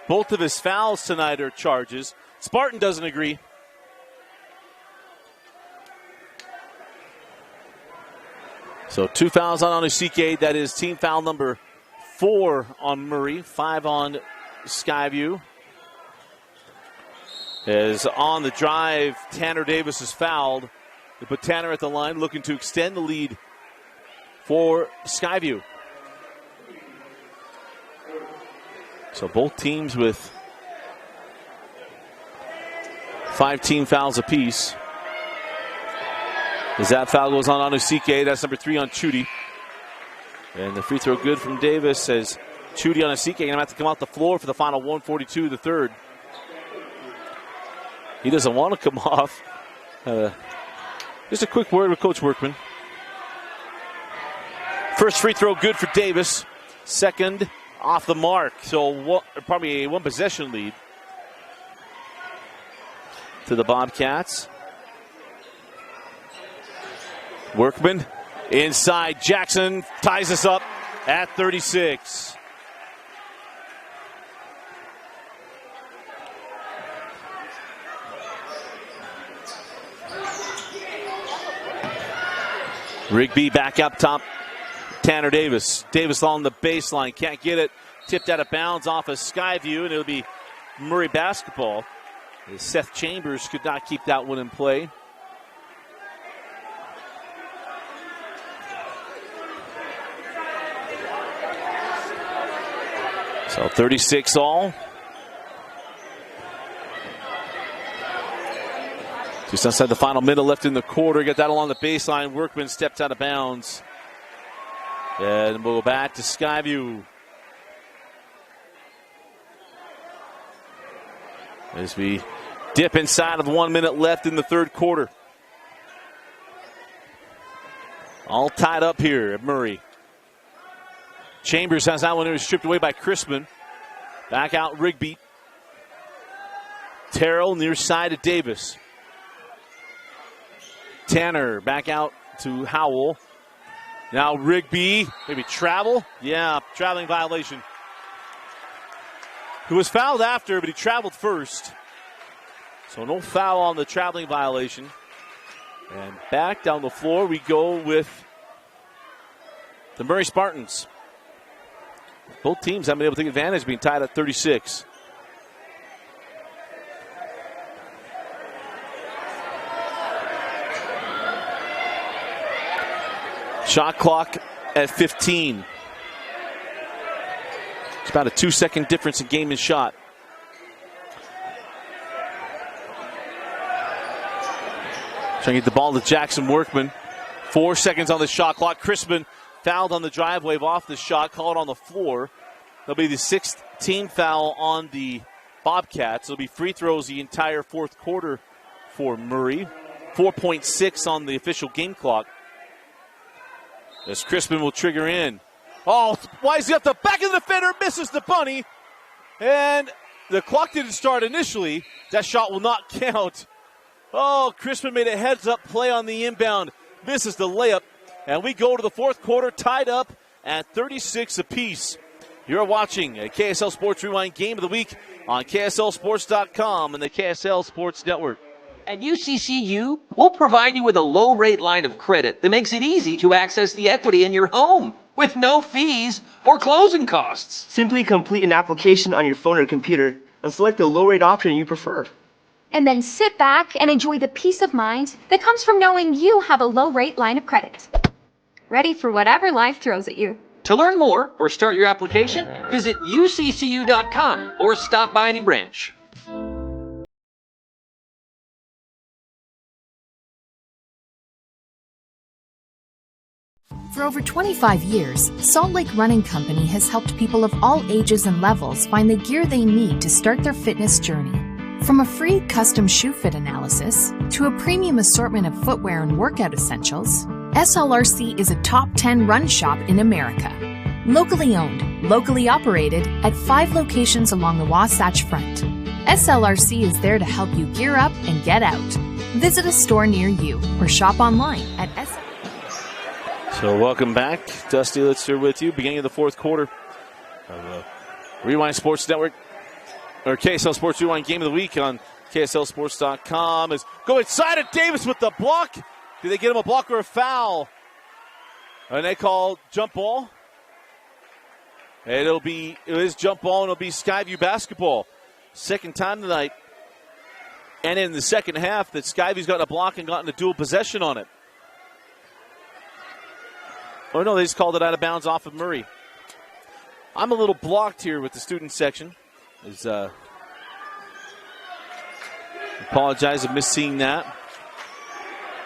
Both of his fouls tonight are charges. Spartan doesn't agree. So 2 fouls on Anasike. That is team foul number 4 on Murray, 5 on Skyview. As on the drive, Tanner Davis is fouled. They put Tanner at the line, looking to extend the lead for Skyview. So both teams with 5 team fouls apiece. As that foul goes on Anasike, that's number 3 on Chudy. And the free throw good from Davis, says Chudy Anasike going to have to come off the floor for the final 1:42 the third. He doesn't want to come off. Just a quick word with Coach Workman. First free throw good for Davis. Second off the mark. So probably a 1 possession lead to the Bobcats. Workman inside. Jackson ties us up at 36. Rigby back up top. Tanner Davis. Davis on the baseline. Can't get it. Tipped out of bounds off of Skyview, and it'll be Murray basketball. Seth Chambers could not keep that one in play. So 36 all. Just outside the final minute left in the quarter. Get that along the baseline. Workman steps out of bounds. And we'll go back to Skyview. As we dip inside of 1 minute left in the third quarter. All tied up here at Murray. Chambers has that one. It was stripped away by Christman. Back out Rigby. Terrell near side of Davis. Tanner back out to Howell. Now Rigby, maybe travel. Yeah, traveling violation. He was fouled after, but he traveled first. So no foul on the traveling violation. And back down the floor we go with the Murray Spartans. Both teams haven't been able to take advantage, being tied at 36. Shot clock at 15. It's about a 2-second difference in game and shot. Trying to get the ball to Jackson Workman. 4 seconds on the shot clock. Crispin fouled on the drive, wave off the shot, called on the floor. That'll be the 6th team foul on the Bobcats. It'll be free throws the entire fourth quarter for Murray. 4.6 on the official game clock. As Crispin will trigger in. Oh, Wisely up the back of the defender, misses the bunny. And the clock didn't start initially. That shot will not count. Oh, Crispin made a heads-up play on the inbound. Misses the layup. And we go to the fourth quarter tied up at 36 apiece. You're watching a KSL Sports Rewind Game of the Week on KSLSports.com and the KSL Sports Network.
At UCCU, we'll provide you with a low-rate line of credit that makes it easy to access the equity in your home with no fees or closing costs.
Simply complete an application on your phone or computer and select the low-rate option you prefer.
And then sit back and enjoy the peace of mind that comes from knowing you have a low-rate line of credit. Ready for whatever life throws at you.
To learn more or start your application, visit uccu.com or stop by any branch.
For over 25 years, Salt Lake Running Company has helped people of all ages and levels find the gear they need to start their fitness journey. From a free custom shoe fit analysis to a premium assortment of footwear and workout essentials, SLRC is a top 10 run shop in America. Locally owned, locally operated at 5 locations along the Wasatch Front. SLRC is there to help you gear up and get out. Visit a store near you or shop online at SLRC.
So welcome back. Dusty Litzer with you. Beginning of the fourth quarter of Rewind Sports Network, or KSL Sports Rewind Game of the Week on KSLSports.com. Is go inside of Davis with the block. Did they get him a block or a foul? And they call jump ball. And it is jump ball, and it'll be Skyview basketball. Second time tonight. And in the second half that Skyview's gotten a block and gotten a dual possession on it. Oh, no, they just called it out of bounds off of Murray. I'm a little blocked here with the student section. Apologize for misseeing that.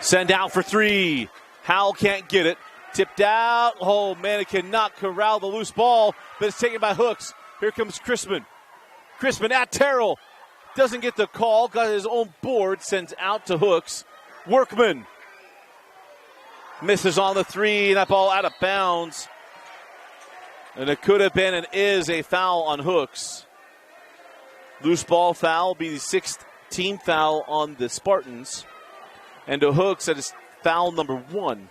Send out for three. Howell can't get it. Tipped out. Oh, man, it cannot corral the loose ball, but it's taken by Hooks. Here comes Crispin. Crispin at Terrell. Doesn't get the call. Got his own board. Sends out to Hooks. Workman. Misses on the three. That ball out of bounds. And it could have been and is a foul on Hooks. Loose ball foul will be the 6th team foul on the Spartans. And to Hooks, that is foul number 1.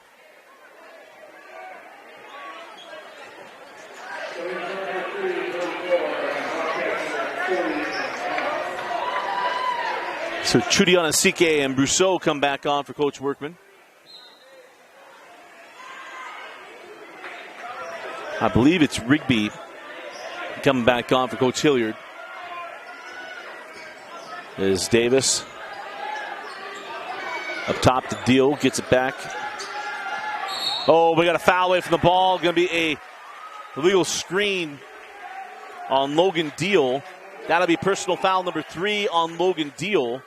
So Chudiana Sike and Brousseau come back on for Coach Workman. I believe it's Rigby coming back on for Coach Hilliard. There's Davis up top to deal, gets it back. Oh, we got a foul away from the ball. Going to be a illegal screen on Logan Deal. That'll be personal foul number 3 on Logan Deal.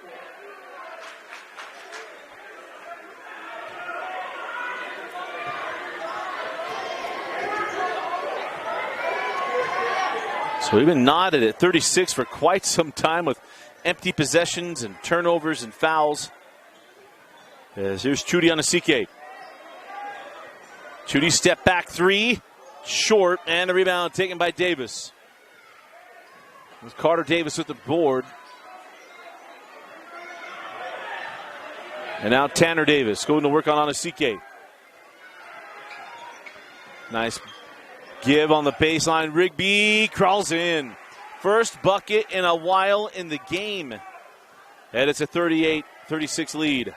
So we've been knotted at 36 for quite some time with empty possessions and turnovers and fouls. As here's Chudy on a CK. Chudy step back 3, short, and a rebound taken by Davis. With Carter Davis with the board. And now Tanner Davis going to work on a CK. Nice give on the baseline. Rigby crawls in. First bucket in a while in the game. And it's a 38-36 lead.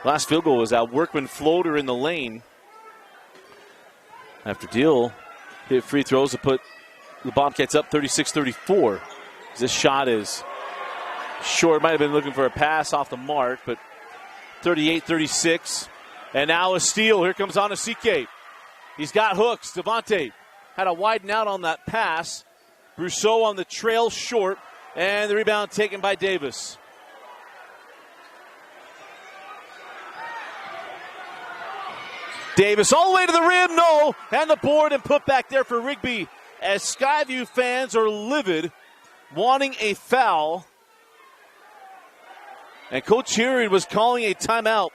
Last field goal was that Workman floater in the lane. After Deal hit free throws to put the Bobcats up 36-34. This shot is short. Might have been looking for a pass off the mark, but 38-36. And now a steal. Here comes Anasike. He's got hooks. Devontae had to widen out on that pass. Brousseau on the trail short, and the rebound taken by Davis. Davis all the way to the rim, no, and the board and put back there for Rigby as Skyview fans are livid, wanting a foul. And Coach Herod was calling a timeout,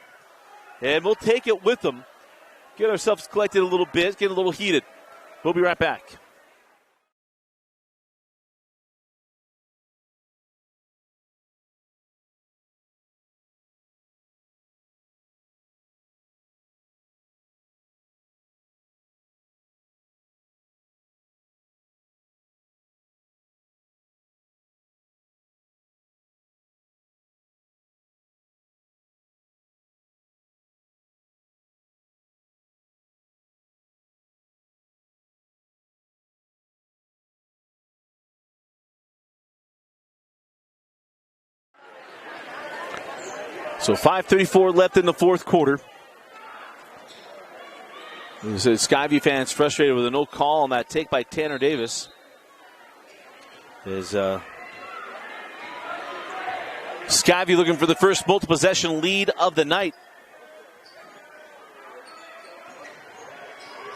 and we'll take it with them. Get ourselves collected a little bit, get a little heated. We'll be right back. So 5:34 left in the fourth quarter. Skyview fans frustrated with a no call on that take by Tanner Davis. Skyview looking for the first multi-possession lead of the night.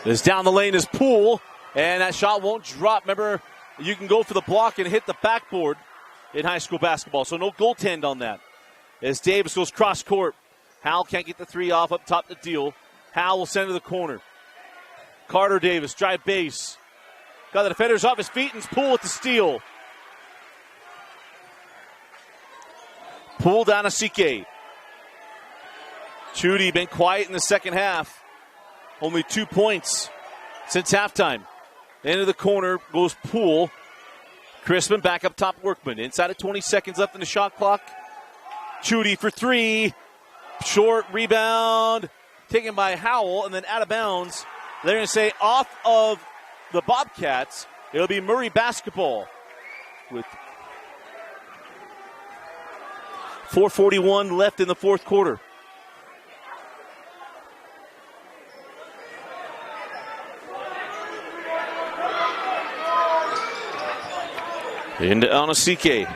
As down the lane is Poole, and that shot won't drop. Remember, you can go for the block and hit the backboard in high school basketball, so no goaltend on that. As Davis goes cross court, Howell can't get the three off up top the deal. Howell will send to the corner. Carter Davis, drive base. Got the defenders off his feet, and it's Poole with the steal. Poole down to Sike. Chudy been quiet in the second half. Only 2 points since halftime. Into the corner goes Poole. Crispin back up top, Workman. Inside of 20 seconds left in the shot clock. Chudy for three. Short rebound taken by Howell and then out of bounds. They're going to say off of the Bobcats. It'll be Murray basketball with 4:41 left in the fourth quarter. Into Anasike.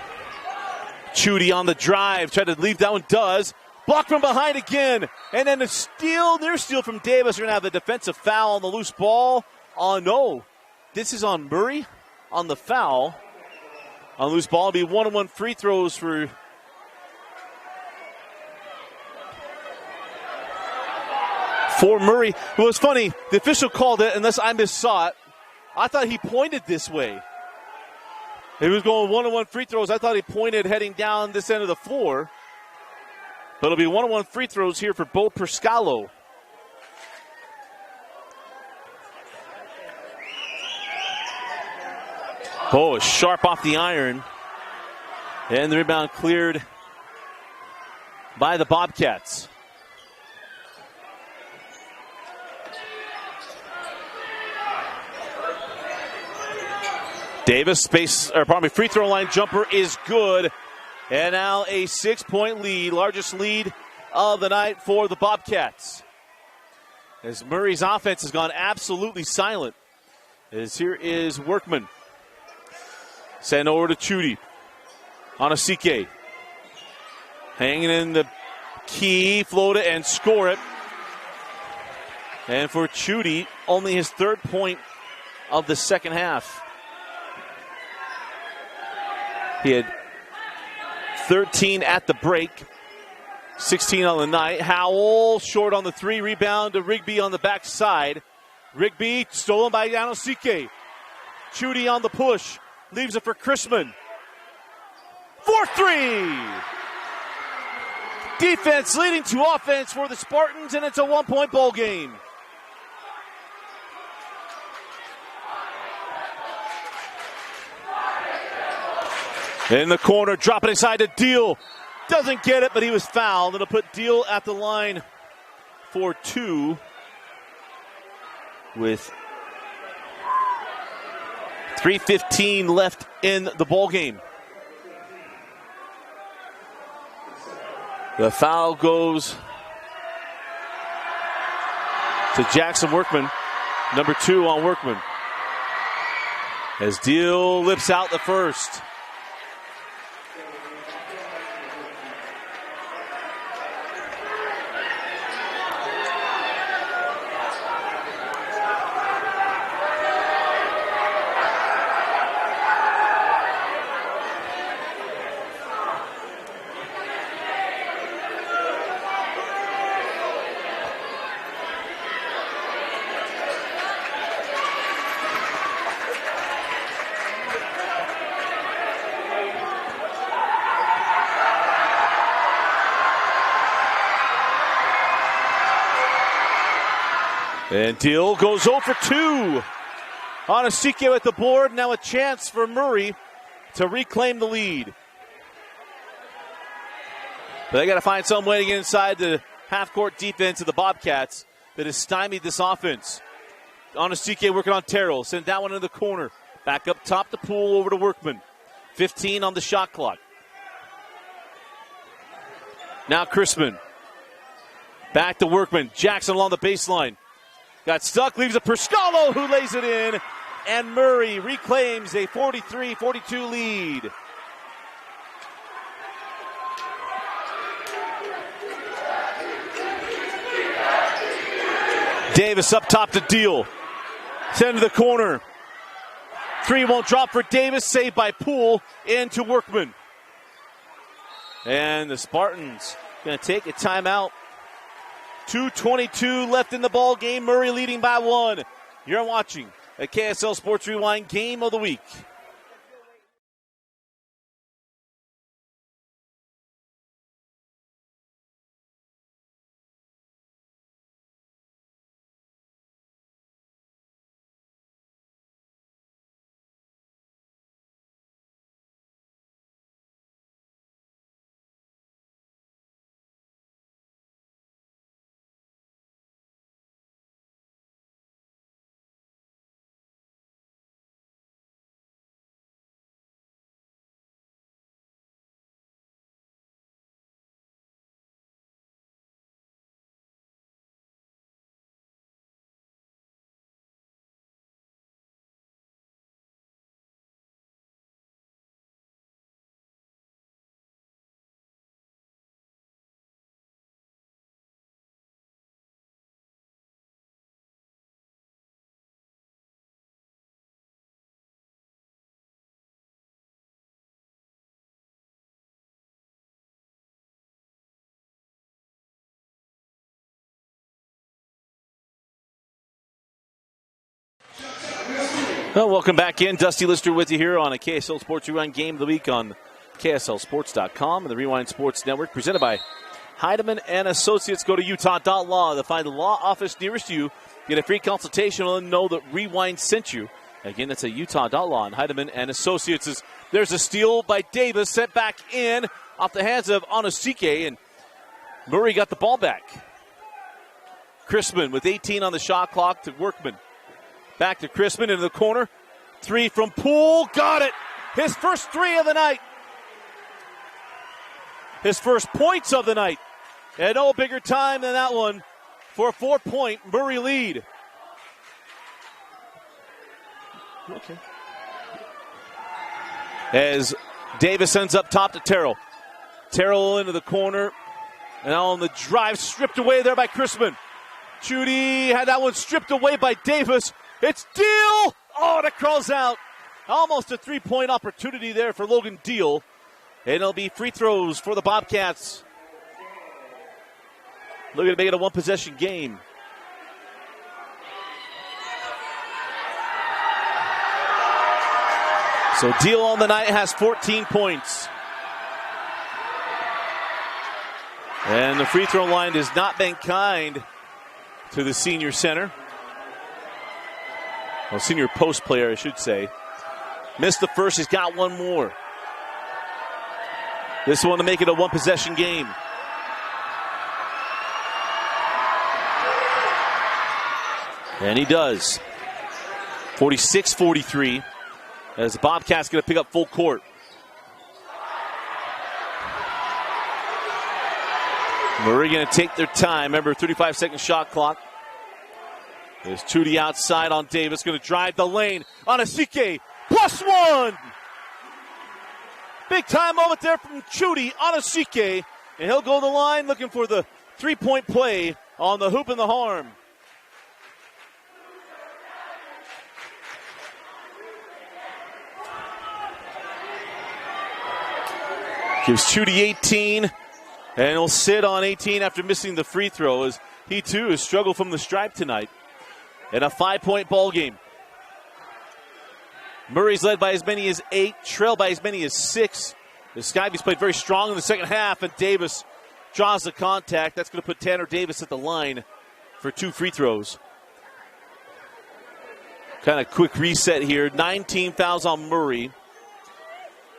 Chudy on the drive. Tried to leave that one. Does. Blocked from behind again. And then a steal. Near steal from Davis. We're going to have a defensive foul on the loose ball. Oh, no. This is on Murray on the foul. On loose ball. It'll be 1-on-1 free throws for Murray. It was funny. The official called it, unless I missaw it. I thought he pointed this way. He was going 1-on-1 free throws. I thought he pointed heading down this end of the floor. But it'll be 1-on-1 free throws here for Bo Perscalo. Bo is sharp off the iron. And the rebound cleared by the Bobcats. Davis, free throw line jumper is good. And now a 6-point lead, largest lead of the night for the Bobcats. As Murray's offense has gone absolutely silent. As here is Workman. Send over to Chudy. Anasike. Hanging in the key, float it and score it. And for Chudy, only his third point of the second half. He had 13 at the break, 16 on the night. Howell short on the three, rebound to Rigby on the backside. Rigby stolen by Anasike. Chudy on the push, leaves it for Chrisman. 4-3! Defense leading to offense for the Spartans, and it's a 1-point ball game. In the corner, dropping inside to Deal. Doesn't get it, but he was fouled. It'll put Deal at the line for 2 with 3:15 left in the ball game. The foul goes to Jackson Workman, number 2 on Workman. As Deal lips out the first. And Deal goes 0 for 2. Onosike at the board. Now a chance for Murray to reclaim the lead. But they got to find some way to get inside the half-court defense of the Bobcats that has stymied this offense. Onosike working on Terrell. Send that one in the corner. Back up top to Poole, over to Workman. 15 on the shot clock. Now Chrisman. Back to Workman. Jackson along the baseline. Got stuck, leaves it Perscalo, who lays it in. And Murray reclaims a 43-42 lead. Davis up top to Deal. Send to the corner. 3 won't drop for Davis, saved by Poole, into Workman. And the Spartans going to take a timeout. 2:22 left in the ball game. Murray leading by 1. You're watching a KSL Sports Rewind Game of the Week. Well, welcome back in. Dusty Lister with you here on a KSL Sports Rewind Game of the Week on KSLSports.com and the Rewind Sports Network, presented by Heidemann and Associates. Go to utah.law to find the law office nearest you. Get a free consultation and know that Rewind sent you. Again, that's a utah.law and Heidemann and Associates. There's a steal by Davis, sent back in off the hands of Onosike, and Murray got the ball back. Chrisman with 18 on the shot clock to Workman. Back to Chrisman into the corner. 3 from Poole. Got it. His first 3 of the night. His first points of the night. And no bigger time than that one for a 4-point Murray lead. Okay. As Davis ends up top to Terrell. Terrell into the corner. And on the drive, stripped away there by Chrisman. Judy had that one stripped away by Davis. It's Deal! Oh, and it crawls out. Almost a 3-point opportunity there for Logan Deal. And it'll be free throws for the Bobcats. Looking to make it a one-possession game. So Deal on the night has 14 points. And the free throw line has not been kind to the senior center. Well, senior post player, I should say. Missed the first, he's got one more. This one to make it a one-possession game. And he does. 46-43 as the Bobcats going to pick up full court. Murray going to take their time. Remember, 35-second shot clock. There's Chudy outside on Davis. Going to drive the lane on Asike. +1! Big time moment there from Chudy on Asike. And he'll go to the line looking for the three-point play on the hoop and the harm. Gives Chudy 18, and he'll sit on 18 after missing the free throw as he too has struggled from the stripe tonight. In a 5-point ball game. Murray's led by as many as 8, trailed by as many as 6. The Skyvies played very strong in the second half, and Davis draws the contact. That's going to put Tanner Davis at the line for 2 free throws. Kind of quick reset here. 19 fouls on Murray.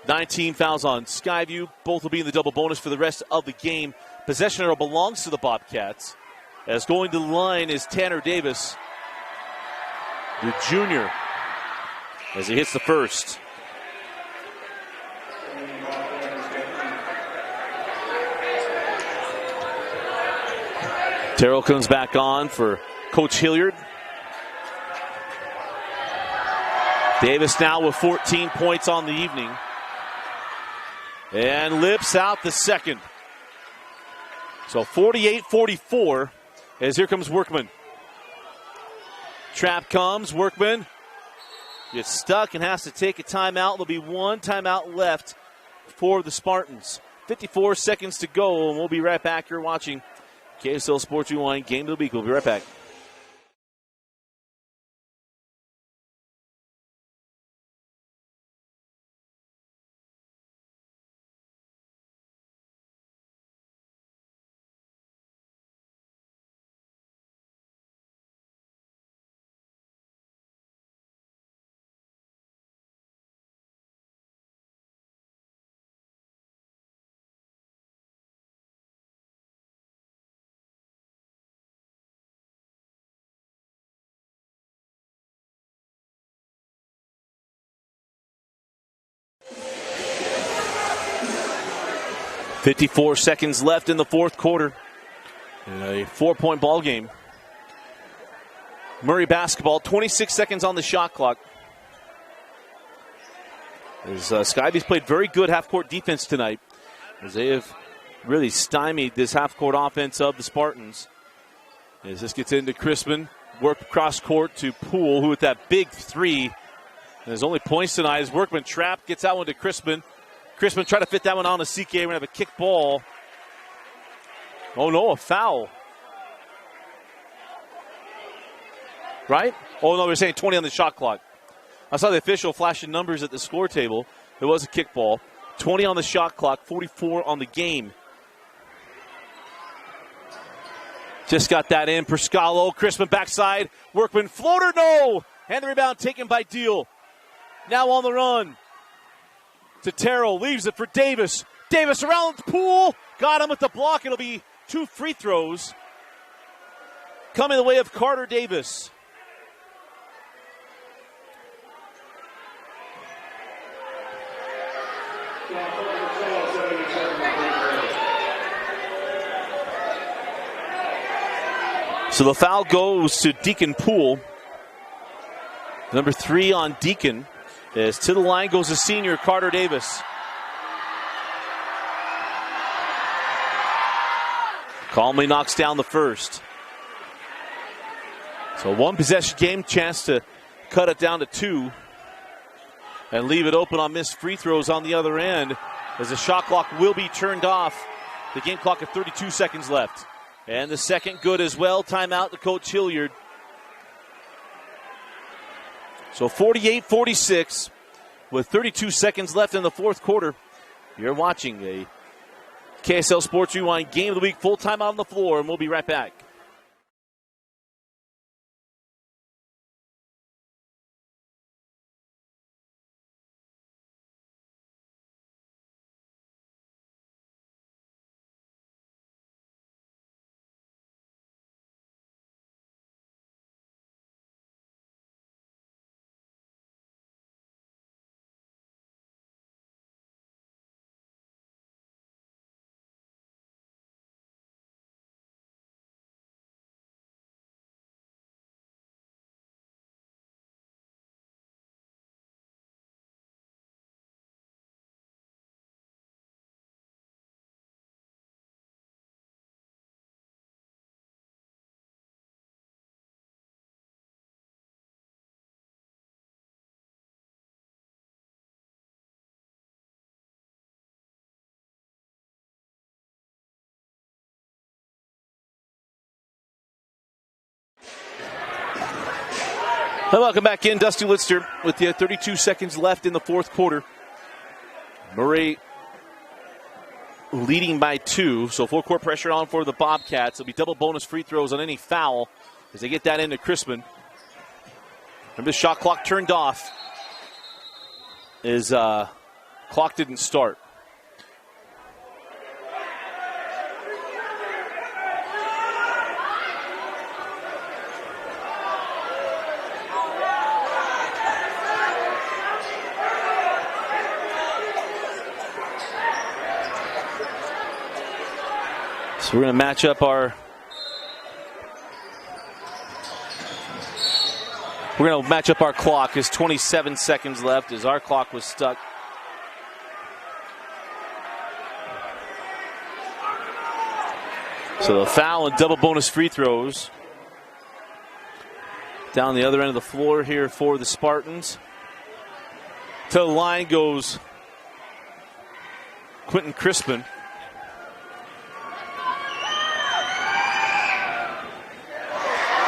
19 fouls on Skyview. Both will be in the double bonus for the rest of the game. Possession arrow belongs to the Bobcats. As going to the line is Tanner Davis, the junior, as he hits the first. Terrell comes back on for Coach Hilliard. Davis now with 14 points on the evening. And lips out the second. So 48-44 as here comes Workman. Trap comes, Workman gets stuck and has to take a timeout. There'll be one timeout left for the Spartans. 54 seconds to go, and we'll be right back. You're watching KSL Sports Rewind Game of the Week. We'll be right back. .54 seconds left in the fourth quarter in a 4-point ball game. Murray basketball, 26 seconds on the shot clock. As Skyvies played very good half-court defense tonight, as they have really stymied this half-court offense of the Spartans. As this gets into Crispin, work across court to Poole, who with that big three. And his only points tonight is Workman trapped, gets that one to Crispin. Crispin tried to fit that one on to CK. We're going to have a kick ball. Oh, no, a foul. Right? Oh, no, we're saying 20 on the shot clock. I saw the official flashing numbers at the score table. It was a kick ball. 20 on the shot clock, 44 on the game. Just got that in. Perscalo, Crispin backside. Workman, floater, no! And the rebound taken by Deal. Now on the run. To Terrell, leaves it for Davis. Davis around the Poole. Got him with the block. It'll be 2 free throws coming the way of Carter Davis. So the foul goes to Deacon Poole. Number 3 on Deacon. As to the line goes the senior, Carter Davis. Calmly knocks down the first. So one possession game, chance to cut it down to 2. And leave it open on missed free throws on the other end. As the shot clock will be turned off. The game clock at 32 seconds left. And the second good as well. Timeout to Coach Hilliard. So 48-46 with 32 seconds left in the fourth quarter. You're watching a KSL Sports Rewind Game of the Week. Full time on the floor, and we'll be right back. Welcome back in. Dusty Lister with the 32 seconds left in the fourth quarter. Murray leading by 2, so full court pressure on for the Bobcats. It'll be double bonus free throws on any foul as they get that into Crispin. Remember, the shot clock turned off as clock didn't start. So we're going to match up our clock. There's 27 seconds left as our clock was stuck. So the foul and double bonus free throws down the other end of the floor here for the Spartans. To the line goes Quentin Crispin.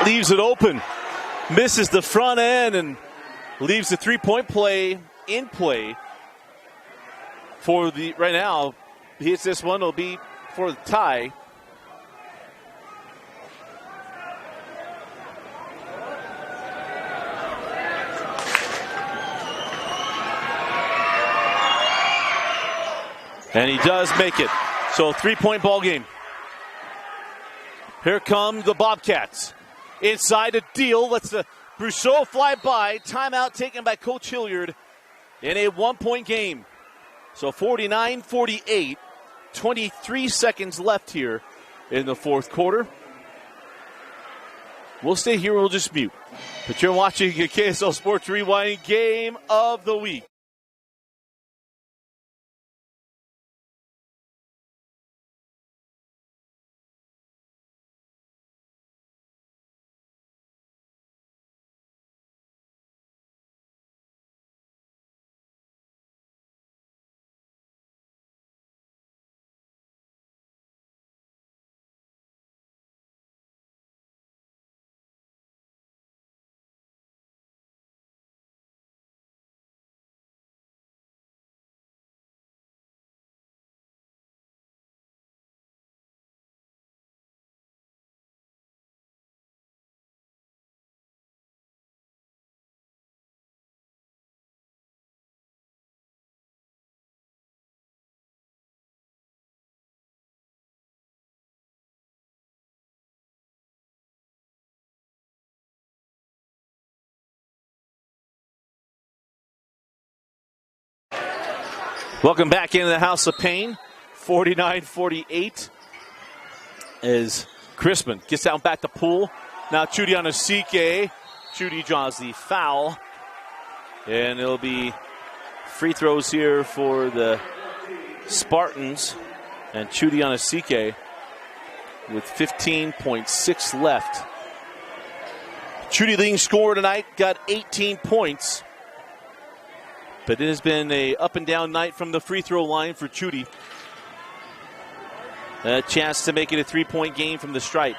Leaves it open, misses the front end, and leaves the three-point play in play for the, right now, he hits this one, it'll be for the tie. And he does make it. So 3-point ball game. Here come the Bobcats. Inside a deal, lets the Brousseau fly by. Timeout taken by Coach Hilliard in a 1-point game. So 49-48, 23 seconds left here in the fourth quarter. We'll stay here, we'll just mute. But you're watching a KSL Sports Rewind Game of the Week. Welcome back into the House of Pain. 49-48 as Crispin gets out back to Poole. Now Chudy on a CK. Chudy draws the foul. And it'll be free throws here for the Spartans. And Chudy on a CK with 15.6 left. Chudy leading scorer tonight, got 18 points. But it has been a up and down night from the free throw line for Chudy. A chance to make it a 3-point game from the stripe.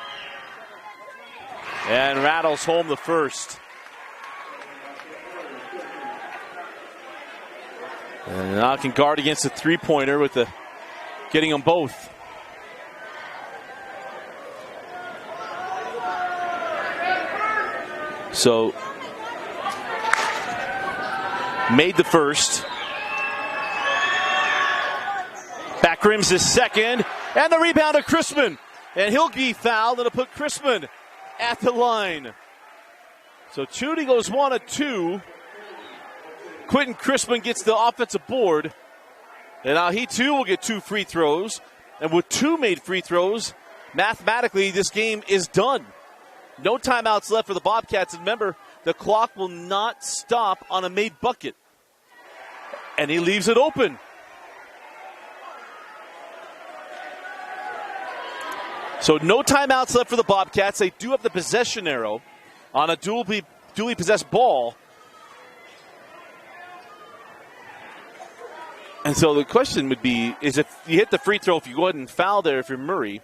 And rattles home the first. And now can guard against a three-pointer with getting them both. So made the first. Back rims his second. And the rebound to Crispin. And he'll be fouled. It'll put Crispin at the line. So Chudy goes 1 of 2. Quentin Crispin gets the offensive board. And now he too will get 2 free throws. And with 2 made free throws, mathematically this game is done. No timeouts left for the Bobcats. And remember, the clock will not stop on a made bucket. And he leaves it open. So no timeouts left for the Bobcats. They do have the possession arrow on a duly possessed ball. And so the question would be, is if you hit the free throw, if you go ahead and foul there if you're Murray.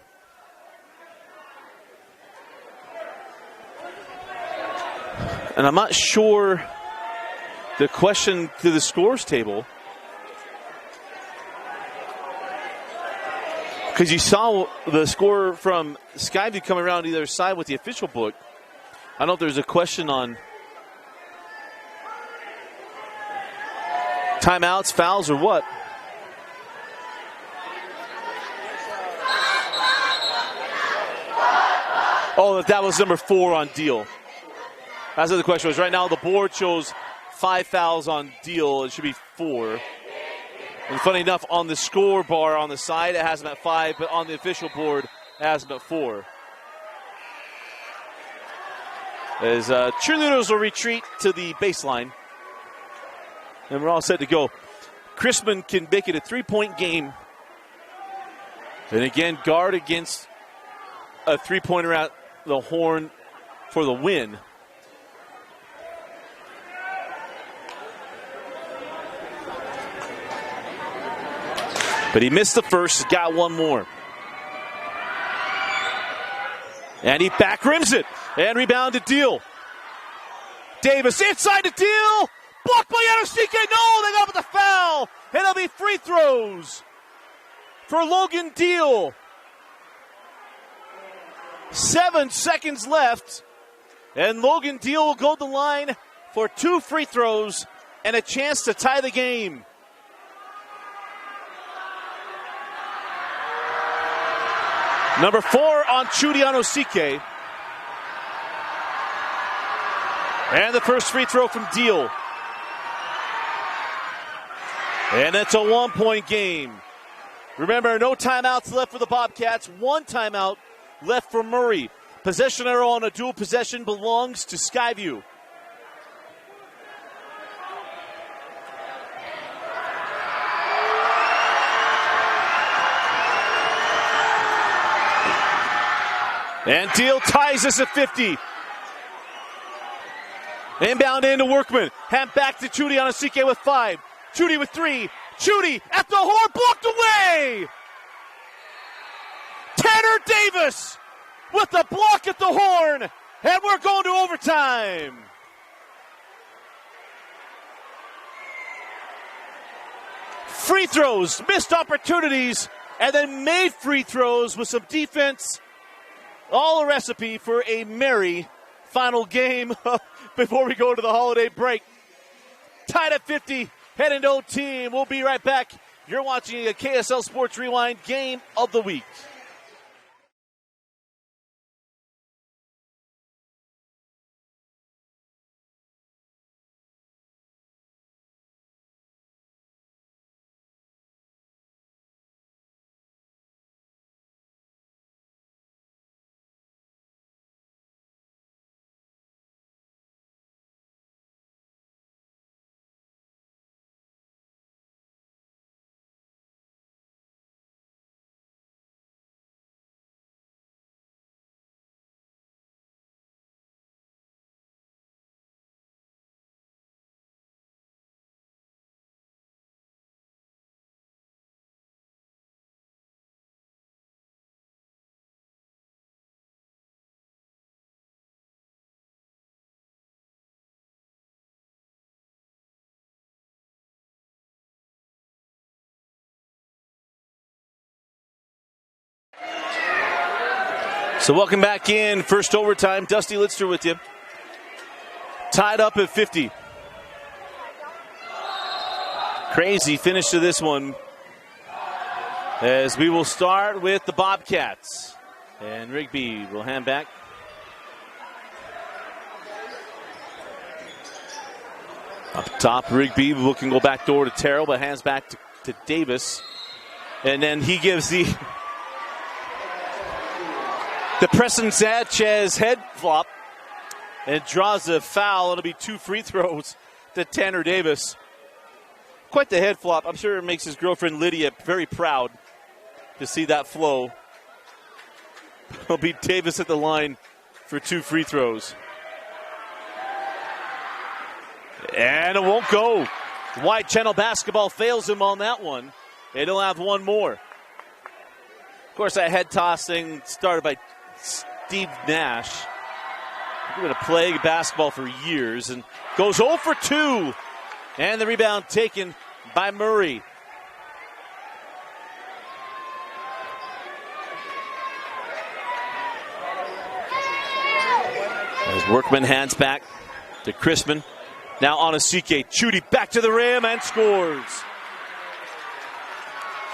And I'm not sure the question to the scores table, because you saw the score from Skyview coming around either side with the official book. I don't know if there's a question on timeouts, fouls, or what. Oh, that was number 4 on Deal. That's what the question was. Right now, the board shows 5 fouls on Deal. It should be 4. And funny enough, on the score bar on the side, it has him at 5, but on the official board, it has him at 4. As cheerleaders will retreat to the baseline. And we're all set to go. Chrisman can make it a 3-point game. And again, guard against a 3-pointer at the horn for the win. But he missed the first, he's got one more. And he back rims it. And rebound to Deal. Davis inside the Deal. Blocked by Yanosike. No, they got with the foul. And it'll be free throws for Logan Deal. 7 seconds left. And Logan Deal will go to the line for 2 free throws and a chance to tie the game. Number 4 on Chudi Yanosike. And the first free throw from Deal. And it's a 1-point game. Remember, no timeouts left for the Bobcats. 1 timeout left for Murray. Possession arrow on a dual possession belongs to Skyview. And Deal ties us at 50. Inbound into Workman. Hand back to Chudi Yanosike with 5. Chudi with 3. Chudi at the horn, blocked away! Tanner Davis with the block at the horn. And we're going to overtime. Free throws, missed opportunities, and then made free throws with some defense. All a recipe for a merry final game before we go to the holiday break. Tied at 50, heading to OT. We'll be right back. You're watching a KSL Sports Rewind Game of the Week. So welcome back in. First overtime. Dusty Litster with you. Tied up at 50. Crazy finish to this one. As we will start with the Bobcats. And Rigby will hand back. Up top, Rigby looking to go back door to Terrell, but hands back to Davis. And then he gives the Preston Sanchez head flop and draws a foul. It'll be 2 free throws to Tanner Davis. Quite the head flop. I'm sure it makes his girlfriend Lydia very proud to see that flow. It'll be Davis at the line for 2 free throws. And it won't go. Wide Channel Basketball fails him on that one. And he'll have one more. Of course, that head toss thing started by Steve Nash. He's been a plague basketball for years and goes 0 for 2. And the rebound taken by Murray. As Workman hands back to Chrisman. Now on Asike. Chudy back to the rim and scores.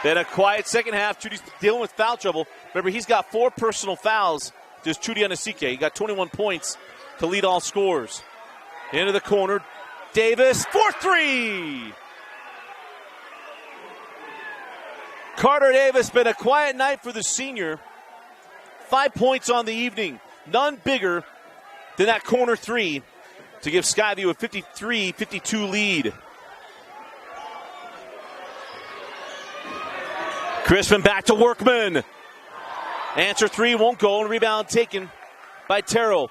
Then a quiet second half. Chudy's dealing with foul trouble. Remember, he's got 4 personal fouls. Just Chudy on Asike. He got 21 points to lead all scores. Into the corner. Davis, 4-3. Carter Davis, been a quiet night for the senior. 5 points on the evening. None bigger than that corner 3 to give Skyview a 53-52 lead. Crispin back to Workman. Answer 3 won't go, and rebound taken by Terrell.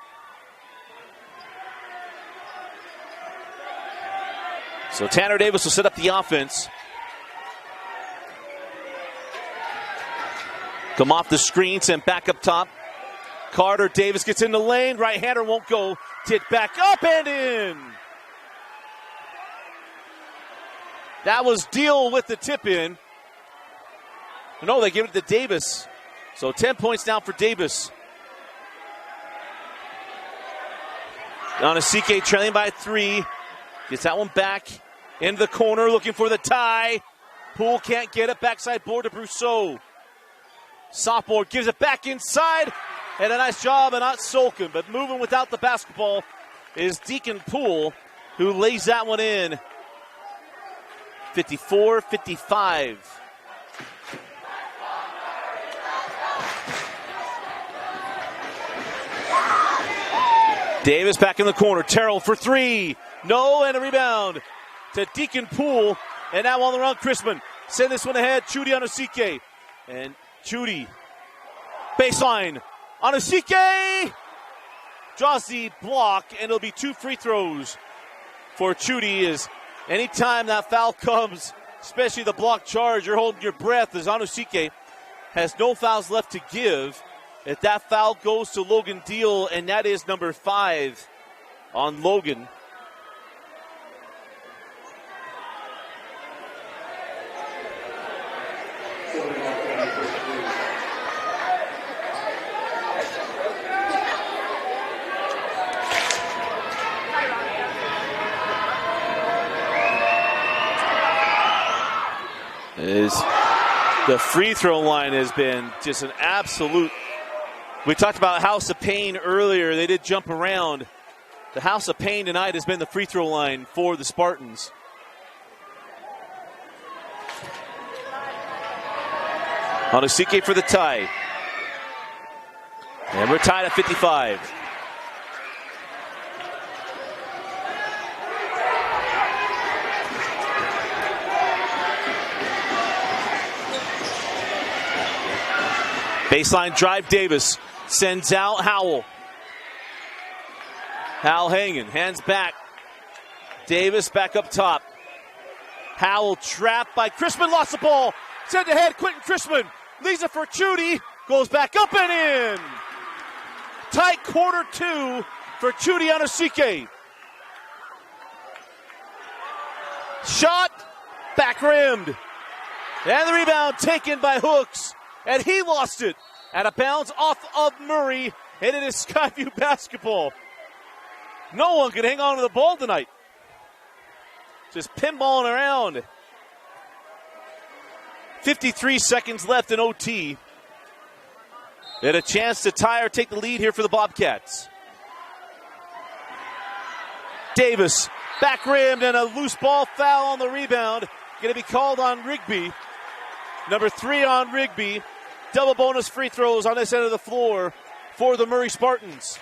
So Tanner Davis will set up the offense. Come off the screen, sent back up top. Carter Davis gets in the lane. Right-hander won't go. Tip back up and in. That was Deal with the tip in. No, they give it to Davis. So 10 points down for Davis. Onasike trailing by 3. Gets that one back into the corner, looking for the tie. Poole can't get it. Backside board to Brousseau. Sophomore gives it back inside. And a nice job of not sulking, but moving without the basketball is Deacon Poole, who lays that one in. 54-55. Davis back in the corner. Terrell for 3. No, and a rebound to Deacon Poole. And now on the run, Crispin. Send this one ahead. Chudy on Asike. And Chudy. Baseline. On Asike. Draws the block, and it'll be 2 free throws for Chudy. Is anytime that foul comes, especially the block charge, you're holding your breath as Onusike has no fouls left to give. If that foul goes to Logan Deal, and that is number 5 on Logan. The free throw line has been just an absolute. We talked about House of Pain earlier. They did jump around. The House of Pain tonight has been the free throw line for the Spartans. Onusike for the tie. And we're tied at 55. Baseline drive, Davis sends out Howell. Howell hanging, hands back. Davis back up top. Howell trapped by Crispin, lost the ball. Sent ahead, Quentin Crispin. Leaves it for Chudy, goes back up and in. Tight quarter 2 for Chudy Onusike. Shot, back rimmed. And the rebound taken by Hooks. And he lost it out of bounds off of Murray. And it is Skyview basketball. No one can hang on to the ball tonight. Just pinballing around. 53 seconds left in OT. And a chance to tie or take the lead here for the Bobcats. Davis, back rimmed and a loose ball foul on the rebound. Going to be called on Rigby. Number 3 on Rigby. Double bonus free throws on this end of the floor for the Murray Spartans.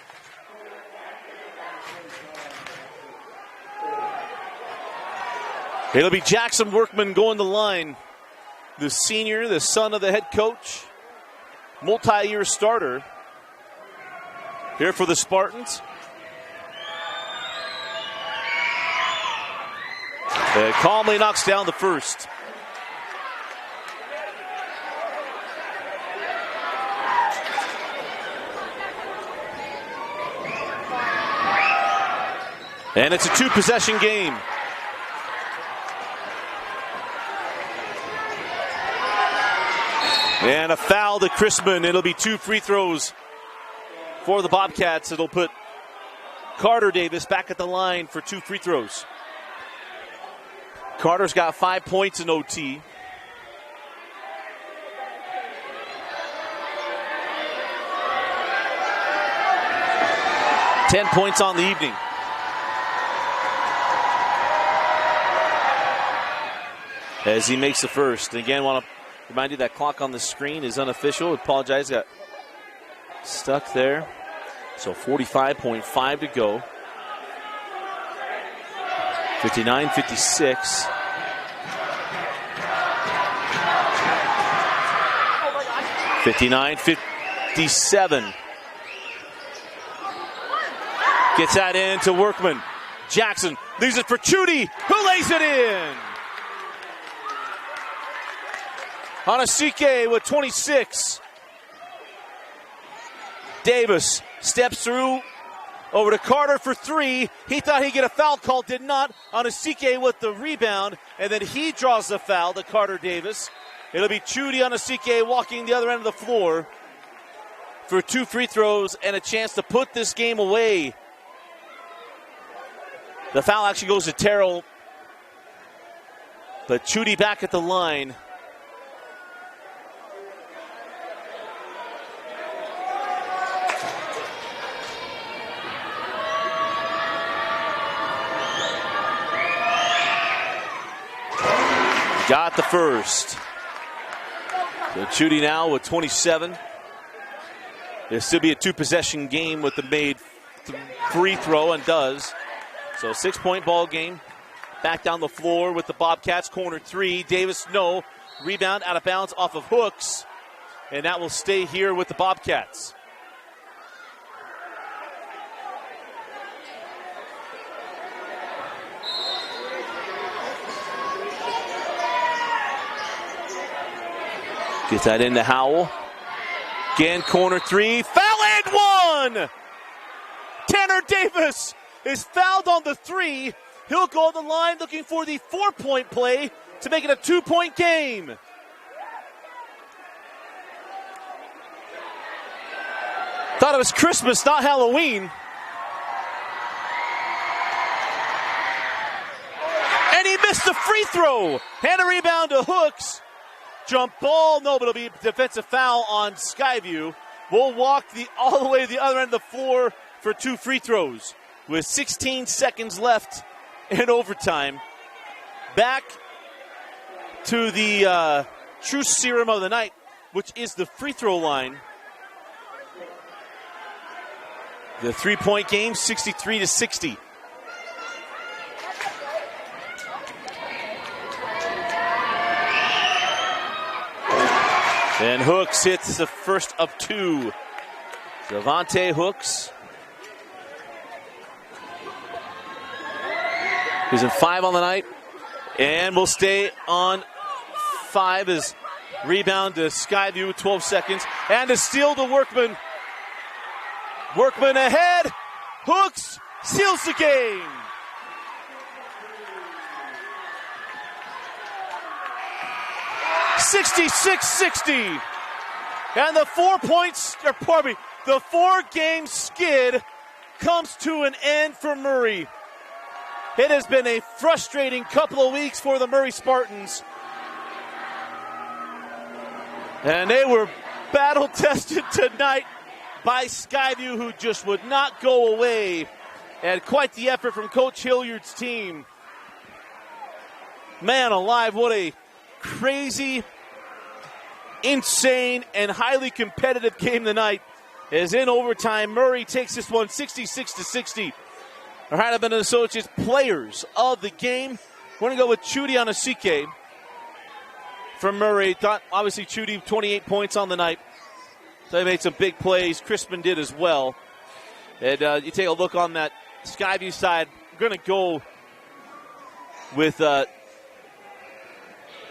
It'll be Jackson Workman going the line. The senior, the son of the head coach, multi-year starter here for the Spartans. Calmly knocks down the first. And it's a 2-possession game. And a foul to Chrisman. It'll be 2 free throws for the Bobcats. It'll put Carter Davis back at the line for 2 free throws. Carter's got 5 points in OT. Ten points on the evening. As he makes the first. Again, want to remind you that clock on the screen is unofficial. Apologize, got stuck there. So 45.5 to go. 59-56. $59-57. Gets that in to Workman. Jackson leaves it for Chudy, who lays it in. Hanasike with 26. Davis steps through over to Carter for 3. He thought he'd get a foul call, did not. Hanasike with the rebound, and then he draws the foul to Carter Davis. It'll be Chudy Hanasike walking the other end of the floor for 2 free throws and a chance to put this game away. The foul actually goes to Terrell, but Chudy back at the line. Got the first. So Chudy now with 27. There'll still be a 2-possession game with the made free throw, and does. So 6-point ball game. Back down the floor with the Bobcats. Corner 3. Davis, no. Rebound out of bounds off of Hooks. And that will stay here with the Bobcats. Gets that into Howell. Again, corner 3. Foul and 1! Tanner Davis is fouled on the 3. He'll go to the line looking for the 4-point play to make it a 2-point game. Thought it was Christmas, not Halloween. And he missed the free throw. And a rebound to Hooks. Jump ball, no, but it'll be a defensive foul on Skyview. We'll walk all the way to the other end of the floor for 2 free throws. With 16 seconds left in overtime. Back to the true serum of the night, which is the free throw line. The 3-point game, 63-60. And Hooks hits the first of 2. Devontae Hooks. He's in 5 on the night. And will stay on 5 as rebound to Skyview, 12 seconds. And a steal to Workman. Workman ahead. Hooks seals the game. $66-60. And the 4-game skid comes to an end for Murray. It has been a frustrating couple of weeks for the Murray Spartans. And they were battle-tested tonight by Skyview, who just would not go away. And quite the effort from Coach Hilliard's team. Man alive, what a crazy, insane, and highly competitive game tonight. As in overtime, Murray takes this one 66-60. Our Heidelberg Associates players of the game. We're going to go with Chudy Hanasike from Murray. Obviously, Chudy, 28 points on the night. So he made some big plays. Crispin did as well. And you take a look on that Skyview side. We're going to go with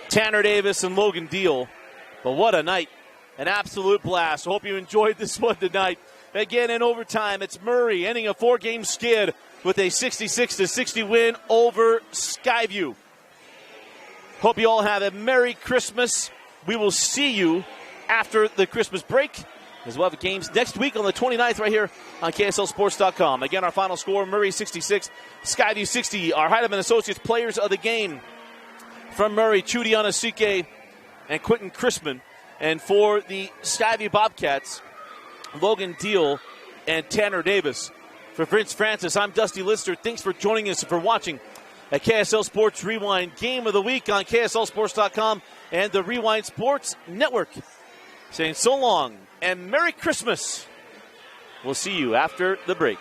Tanner Davis and Logan Deal. But what a night. An absolute blast. I hope you enjoyed this one tonight. Again, in overtime, it's Murray ending a 4-game skid with a 66-60 win over Skyview. Hope you all have a Merry Christmas. We will see you after the Christmas break, as we'll have games next week on the 29th right here on KSLSports.com. Again, our final score, Murray 66, Skyview 60. Our Heidemann Associates players of the game from Murray, Chudi Anasike and Quentin Chrisman. And for the Skyview Bobcats, Logan Deal and Tanner Davis. For Vince Francis, I'm Dusty Lister. Thanks for joining us and for watching a KSL Sports Rewind Game of the Week on KSLSports.com and the Rewind Sports Network. Saying so long and Merry Christmas. We'll see you after the break.